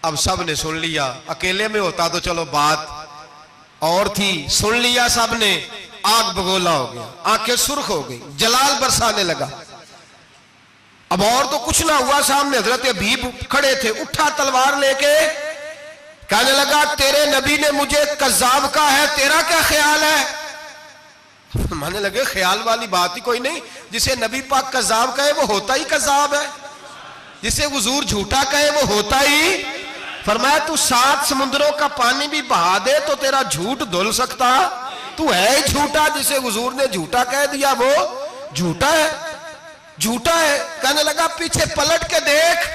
اب سب نے سن لیا، اکیلے میں ہوتا تو چلو بات اور تھی، سن لیا سب نے، آگ بگولا ہو گیا، آنکھیں سرخ ہو گئی، جلال برسانے لگا۔ اب اور تو کچھ نہ ہوا، سامنے حضرت حبیب کھڑے تھے، اٹھا تلوار لے کے کہنے لگا تیرے نبی نے مجھے کذاب کہا ہے، تیرا کیا خیال ہے؟ مانے لگے خیال والی بات ہی کوئی نہیں، جسے نبی پاک کذاب کہے وہ ہوتا ہی کذاب ہے، جسے حضور جھوٹا کہے وہ ہوتا ہی۔ فرمایا تو 7 سمندروں کا پانی بھی بہا دے تو تیرا جھوٹ دھل سکتا، تو ہے ہی جھوٹا، جسے حضور نے جھوٹا کہہ دیا وہ جھوٹا ہے، جھوٹا ہے۔ کہنے لگا پیچھے پلٹ کے دیکھ،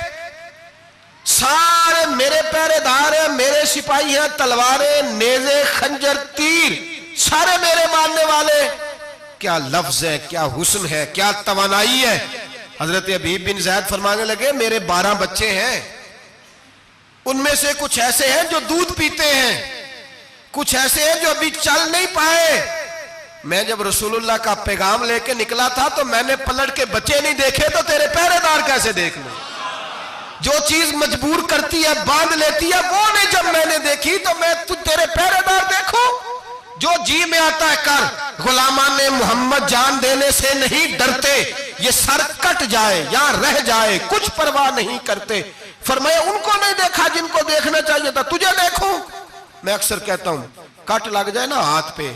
سارے میرے پہرے دار ہیں، میرے سپاہی ہیں، تلواریں، نیزے، خنجر، تیر، سارے میرے ماننے والے۔ کیا لفظ ہے، کیا حسن ہے، کیا توانائی ہے۔ حضرت حبیب بن زید فرمانے لگے میرے 12 بچے ہیں، ان میں سے کچھ ایسے ہیں جو دودھ پیتے ہیں، کچھ ایسے ہیں جو ابھی چل نہیں پائے۔ میں جب رسول اللہ کا پیغام لے کے نکلا تھا تو میں نے پلٹ کے بچے نہیں دیکھے تو تیرے پہرے دار کیسے دیکھ لوں؟ جو چیز مجبور کرتی ہے، باندھ لیتی ہے، وہ نہیں جب میں نے دیکھی تو میں تیرے پہرے دار دیکھوں؟ جو جی میں آتا ہے کر، غلامان محمد جان دینے سے نہیں ڈرتے، یہ سر کٹ جائے یا رہ جائے کچھ پرواہ نہیں کرتے۔ فرمایا ان کو نہیں دیکھا جن کو دیکھنا چاہیے تھا، تجھے دیکھوں؟ میں اکثر کہتا ہوں کٹ لگ جائے نا ہاتھ پہ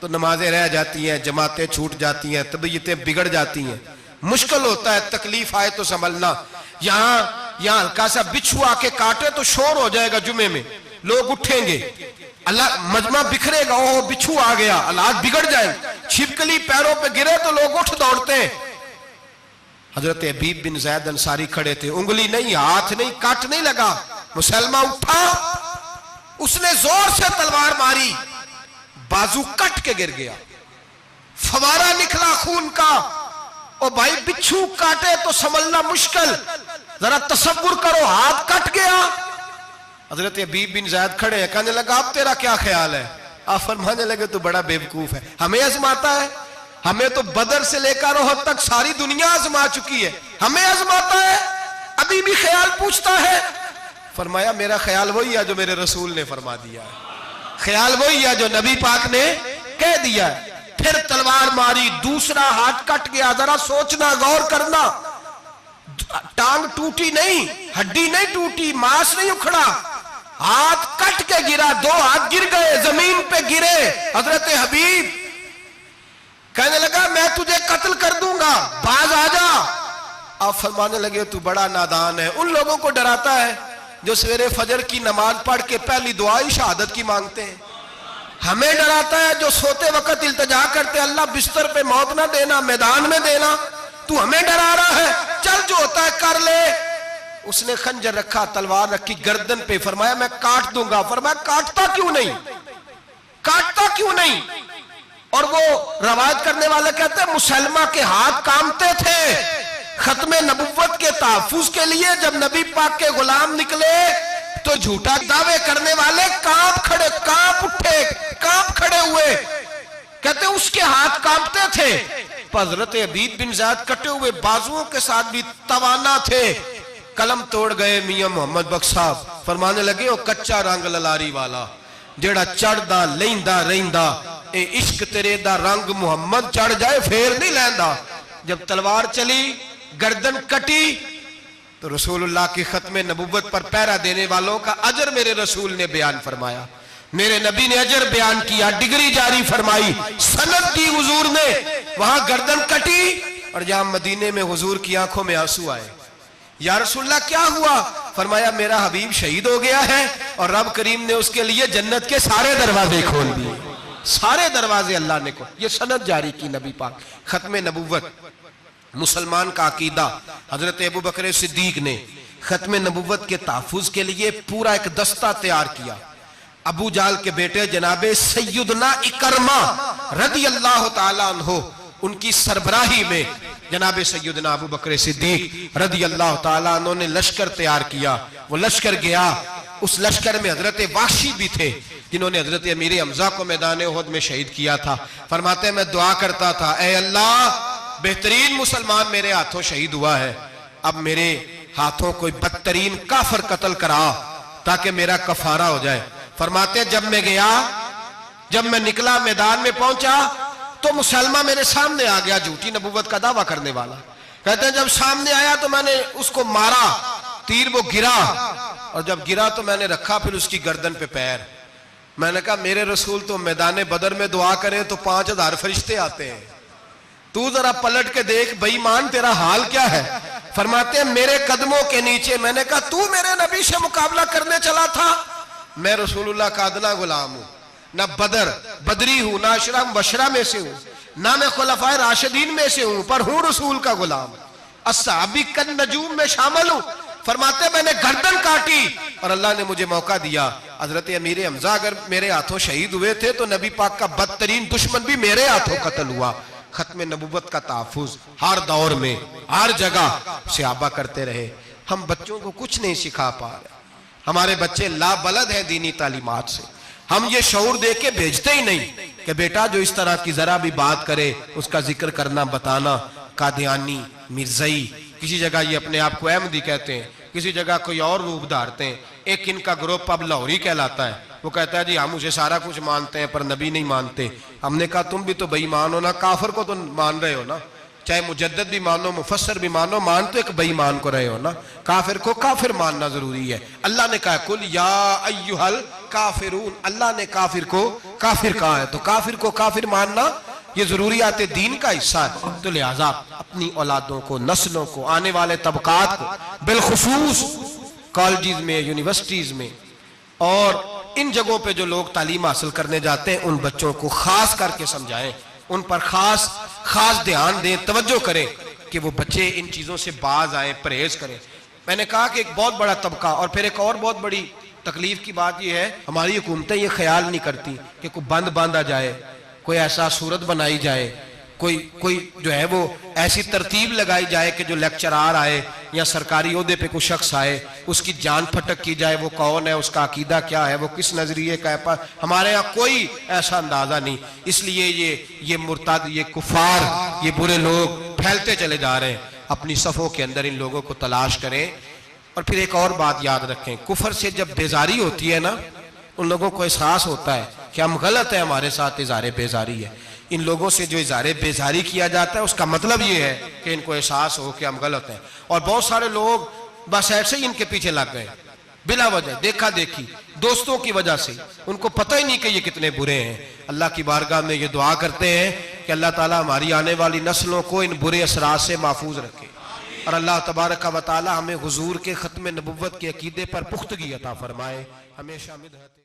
تو نمازیں رہ جاتی ہیں، جماعتیں چھوٹ جاتی ہیں، طبیعتیں بگڑ جاتی ہیں، مشکل ہوتا ہے، تکلیف آئے تو سنبھلنا۔ یہاں ہلکا سا بچھو آ کے کاٹے تو شور ہو جائے گا، جمعے میں لوگ اٹھیں گے، اللہ مجمع بکھرے گا، اوہ بچھو آ گیا، حالات بگڑ جائیں، چھپکلی پیروں پہ گرے تو لوگ اٹھ دوڑتے ہیں۔ حضرت حبیب بن زید انصاری کھڑے تھے، انگلی نہیں، ہاتھ نہیں، کٹ نہیں لگا، مسلمہ اٹھا، اس نے زور سے تلوار ماری، بازو کٹ کے گر گیا، فوارہ نکلا خون کا۔ او بھائی بچھو کاٹے تو سنبھلنا مشکل، ذرا تصور کرو ہاتھ کٹ گیا۔ حضرت حبیب بن زید کھڑے ہیں، کہنے لگا اب تیرا کیا خیال ہے؟ آپ فرمانے لگے تو بڑا بیوقوف ہے، ہمیں آزماتا ہے، ہمیں تو بدر سے لے کر احد تک ساری دنیا آزما چکی ہے، ہمیں آزماتا ہے، ابھی بھی خیال پوچھتا ہے۔ فرمایا میرا خیال وہی ہے جو میرے رسول نے فرما دیا ہے، خیال وہی ہے جو نبی پاک نے کہہ دیا ہے۔ پھر تلوار ماری، دوسرا ہاتھ کٹ گیا، ذرا سوچنا، غور کرنا، ٹانگ ٹوٹی نہیں، ہڈی نہیں ٹوٹی، ماس نہیں اکھڑا، ہاتھ کٹ کے گرا، 2 ہاتھ گر گئے، زمین پہ گرے۔ حضرت حبیب کہنے لگا میں تجھے قتل کر دوں گا، باز آ جا۔ آپ فرمانے لگے تو بڑا نادان ہے، ان لوگوں کو ڈراتا ہے جو سویرے فجر کی نماز پڑھ کے پہلی دعا ہی شہادت کی مانگتے ہیں۔ ہمیں ڈراتا ہے جو سوتے وقت التجا کرتے اللہ بستر پہ موت نہ دینا، میدان میں دینا، تو ہمیں ڈرا رہا ہے، چل جو ہوتا ہے کر لے۔ اس نے خنجر رکھا، تلوار رکھی گردن پہ، فرمایا میں کاٹ دوں گا۔ فرمایا کاٹتا کیوں نہیں، کاٹتا کیوں نہیں؟ اور وہ روایت کرنے والے کہتے ہیں مسلمہ کے ہاتھ کامتے تھے ختم نبوت کے تحفظ کے لیے۔ جب نبی پاک کے غلام نکلے تو جھوٹا دعوے کرنے والے کانپ اٹھے، کانپ کھڑے ہوئے، کہتے ہیں اس کے ہاتھ کانپتے تھے۔ حضرت عبید بن زید کٹے ہوئے بازوؤں کے ساتھ بھی توانا تھے، قلم توڑ گئے میاں محمد بخش صاحب، فرمانے لگے وہ کچا رنگ للاری والا جیڑا چڑھ دا لیندا رہندا، اے عشق تیرے دا رنگ محمد چڑھ جائے پھر نہیں لیندا۔ جب تلوار چلی، گردن کٹی، تو رسول اللہ کی ختم نبوت پر پہرا دینے والوں کا اجر میرے رسول نے بیان فرمایا، میرے نبی نے اجر بیان کیا، ڈگری جاری فرمائی، سند دی حضور نے، وہاں گردن کٹی، اور جہاں مدینے میں حضور کی آنکھوں میں آنسو آئے۔ یا رسول اللہ کیا ہوا؟ فرمایا میرا حبیب شہید ہو گیا ہے اور رب کریم نے اس کے لیے جنت کے سارے دروازے کھول دیے، سارے دروازے اللہ نے کھول۔ یہ سند جاری کی نبی پاک، ختم نبوت مسلمان کا عقیدہ۔ حضرت ابو بکر صدیق نے ختم نبوت کے تحفظ کے لیے پورا ایک دستہ تیار کیا۔ ابو جال کے بیٹے جناب سیدنا اکرمہ رضی اللہ تعالیٰ عنہ، ان کی سربراہی میں جناب سیدنا ابو بکر صدیق رضی اللہ تعالیٰ عنہ نے لشکر تیار کیا۔ وہ لشکر گیا، اس لشکر میں حضرت وحشی بھی تھے جنہوں نے حضرت امیر حمزہ کو میدان احد میں شہید کیا تھا۔ فرماتے ہیں میں دعا کرتا تھا اے اللہ بہترین مسلمان میرے ہاتھوں شہید ہوا ہے، اب میرے ہاتھوں کوئی بدترین کافر قتل کرا تاکہ میرا کفارہ ہو جائے۔ فرماتے ہیں جب میں گیا، جب میں نکلا میدان میں پہنچا تو مسلمہ میرے سامنے آ گیا، جھوٹی نبوت کا دعویٰ کرنے والا۔ کہتے ہیں جب سامنے آیا تو میں نے اس کو مارا، تیر وہ گرا، اور جب گرا تو میں نے رکھا پھر اس کی گردن پہ پیر۔ میں نے کہا میرے رسول تو میدان بدر میں دعا کریں تو 5000 فرشتے آتے ہیں، تو ذرا پلٹ کے دیکھ بے ایمان تیرا حال کیا ہے؟ فرماتے ہیں میرے قدموں کے نیچے، میں نے کہا تو میرے نبی سے مقابلہ کرنے چلا تھا؟ میں رسول اللہ کا ادنا غلام ہوں، نہ بدری ہوں، نہ اشرا مبشرہ میں سے ہوں، نہ میں خلفائے راشدین میں سے ہوں، پر ہوں رسول کا غلام، الصحابی کن نجوم میں شامل ہوں۔ فرماتے ہیں میں نے گردن کاٹی اور اللہ نے مجھے موقع دیا۔ حضرت امیر حمزہ اگر میرے ہاتھوں شہید ہوئے تھے تو نبی پاک کا بدترین دشمن بھی میرے ہاتھوں قتل ہوا۔ ختم نبوت کا تحفظ ہر دور میں ہر جگہ صحابہ کرتے رہے۔ ہم بچوں کو کچھ نہیں سکھا پا رہے، ہمارے بچے لا بلد ہیں دینی تعلیمات سے، ہم یہ شعور دے کے بھیجتے ہی نہیں کہ بیٹا جو اس طرح کی ذرا بھی بات کرے اس کا ذکر کرنا بتانا، قادیانی، مرزائی، کسی جگہ یہ اپنے آپ کو احمدی کہتے ہیں، کسی جگہ کوئی اور روپ دھارتے ہیں۔ ایک ان کا گروپ اب لاہوری کہلاتا ہے، وہ کہتا ہے جی ہم اسے سارا کچھ مانتے ہیں پر نبی نہیں مانتے۔ ہم نے کہا تم بھی تو بے ایمان ہو نا، کافر کو تو مان رہے ہو نا، چاہے مجدد بھی مانو مفسر بھی مانو، مان تو ایک بے ایمان کو رہے ہو نا، کافر کو کافر ماننا ضروری ہے۔ اللہ نے کہا کل یا ایھا الکافرون، اللہ نے کافر کو کافر کہا ہے تو کافر کو کافر ماننا یہ ضروریات دین کا حصہ ہے۔ تو لہٰذا اپنی اولادوں کو، نسلوں کو، آنے والے طبقات کو، بالخصوص کالجز میں، یونیورسٹیز میں اور ان جگہوں پہ جو لوگ تعلیم حاصل کرنے جاتے ہیں ان بچوں کو خاص کر کے سمجھائیں، ان پر خاص دھیان دیں، توجہ کریں کہ وہ بچے ان چیزوں سے باز آئیں، پرہیز کریں۔ میں نے کہا کہ ایک بہت بڑا طبقہ، اور پھر ایک اور بہت بڑی تکلیف کی بات یہ ہے ہماری حکومتیں یہ خیال نہیں کرتی کہ کوئی بند باندھا جائے، کوئی ایسا صورت بنائی جائے، کوئی جو ہے وہ ایسی ترتیب لگائی جائے کہ جو لیکچرار آئے یا سرکاری عہدے پہ کوئی شخص آئے اس کی جان پھٹک کی جائے، وہ کون ہے، اس کا عقیدہ کیا ہے، وہ کس نظریے کا ہے۔ ہمارے ہاں کوئی ایسا اندازہ نہیں، اس لیے یہ مرتد، یہ کفار، یہ برے لوگ پھیلتے چلے جا رہے ہیں۔ اپنی صفوں کے اندر ان لوگوں کو تلاش کریں۔ اور پھر ایک اور بات یاد رکھیں، کفر سے جب بیزاری ہوتی ہے نا، ان لوگوں کو احساس ہوتا ہے کہ ہم غلط ہیں، ہمارے ساتھ اظہار بیزاری ہے۔ ان لوگوں سے جو اظہار بیزاری کیا جاتا ہے اس کا مطلب یہ ہے کہ ان کو احساس ہو کہ ہم غلط ہیں، اور بہت سارے لوگ بس ایسے ہی ان کے پیچھے لگ گئے بلا وجہ، دیکھا دیکھی، دوستوں کی وجہ سے، ان کو پتہ ہی نہیں کہ یہ کتنے برے ہیں۔ اللہ کی بارگاہ میں یہ دعا کرتے ہیں کہ اللہ تعالیٰ ہماری آنے والی نسلوں کو ان برے اثرات سے محفوظ رکھے، اور اللہ تبارک و تعالیٰ ہمیں حضور کے ختم نبوت کے عقیدے پر پختگی عطا فرمائے، ہمیشہ مدحت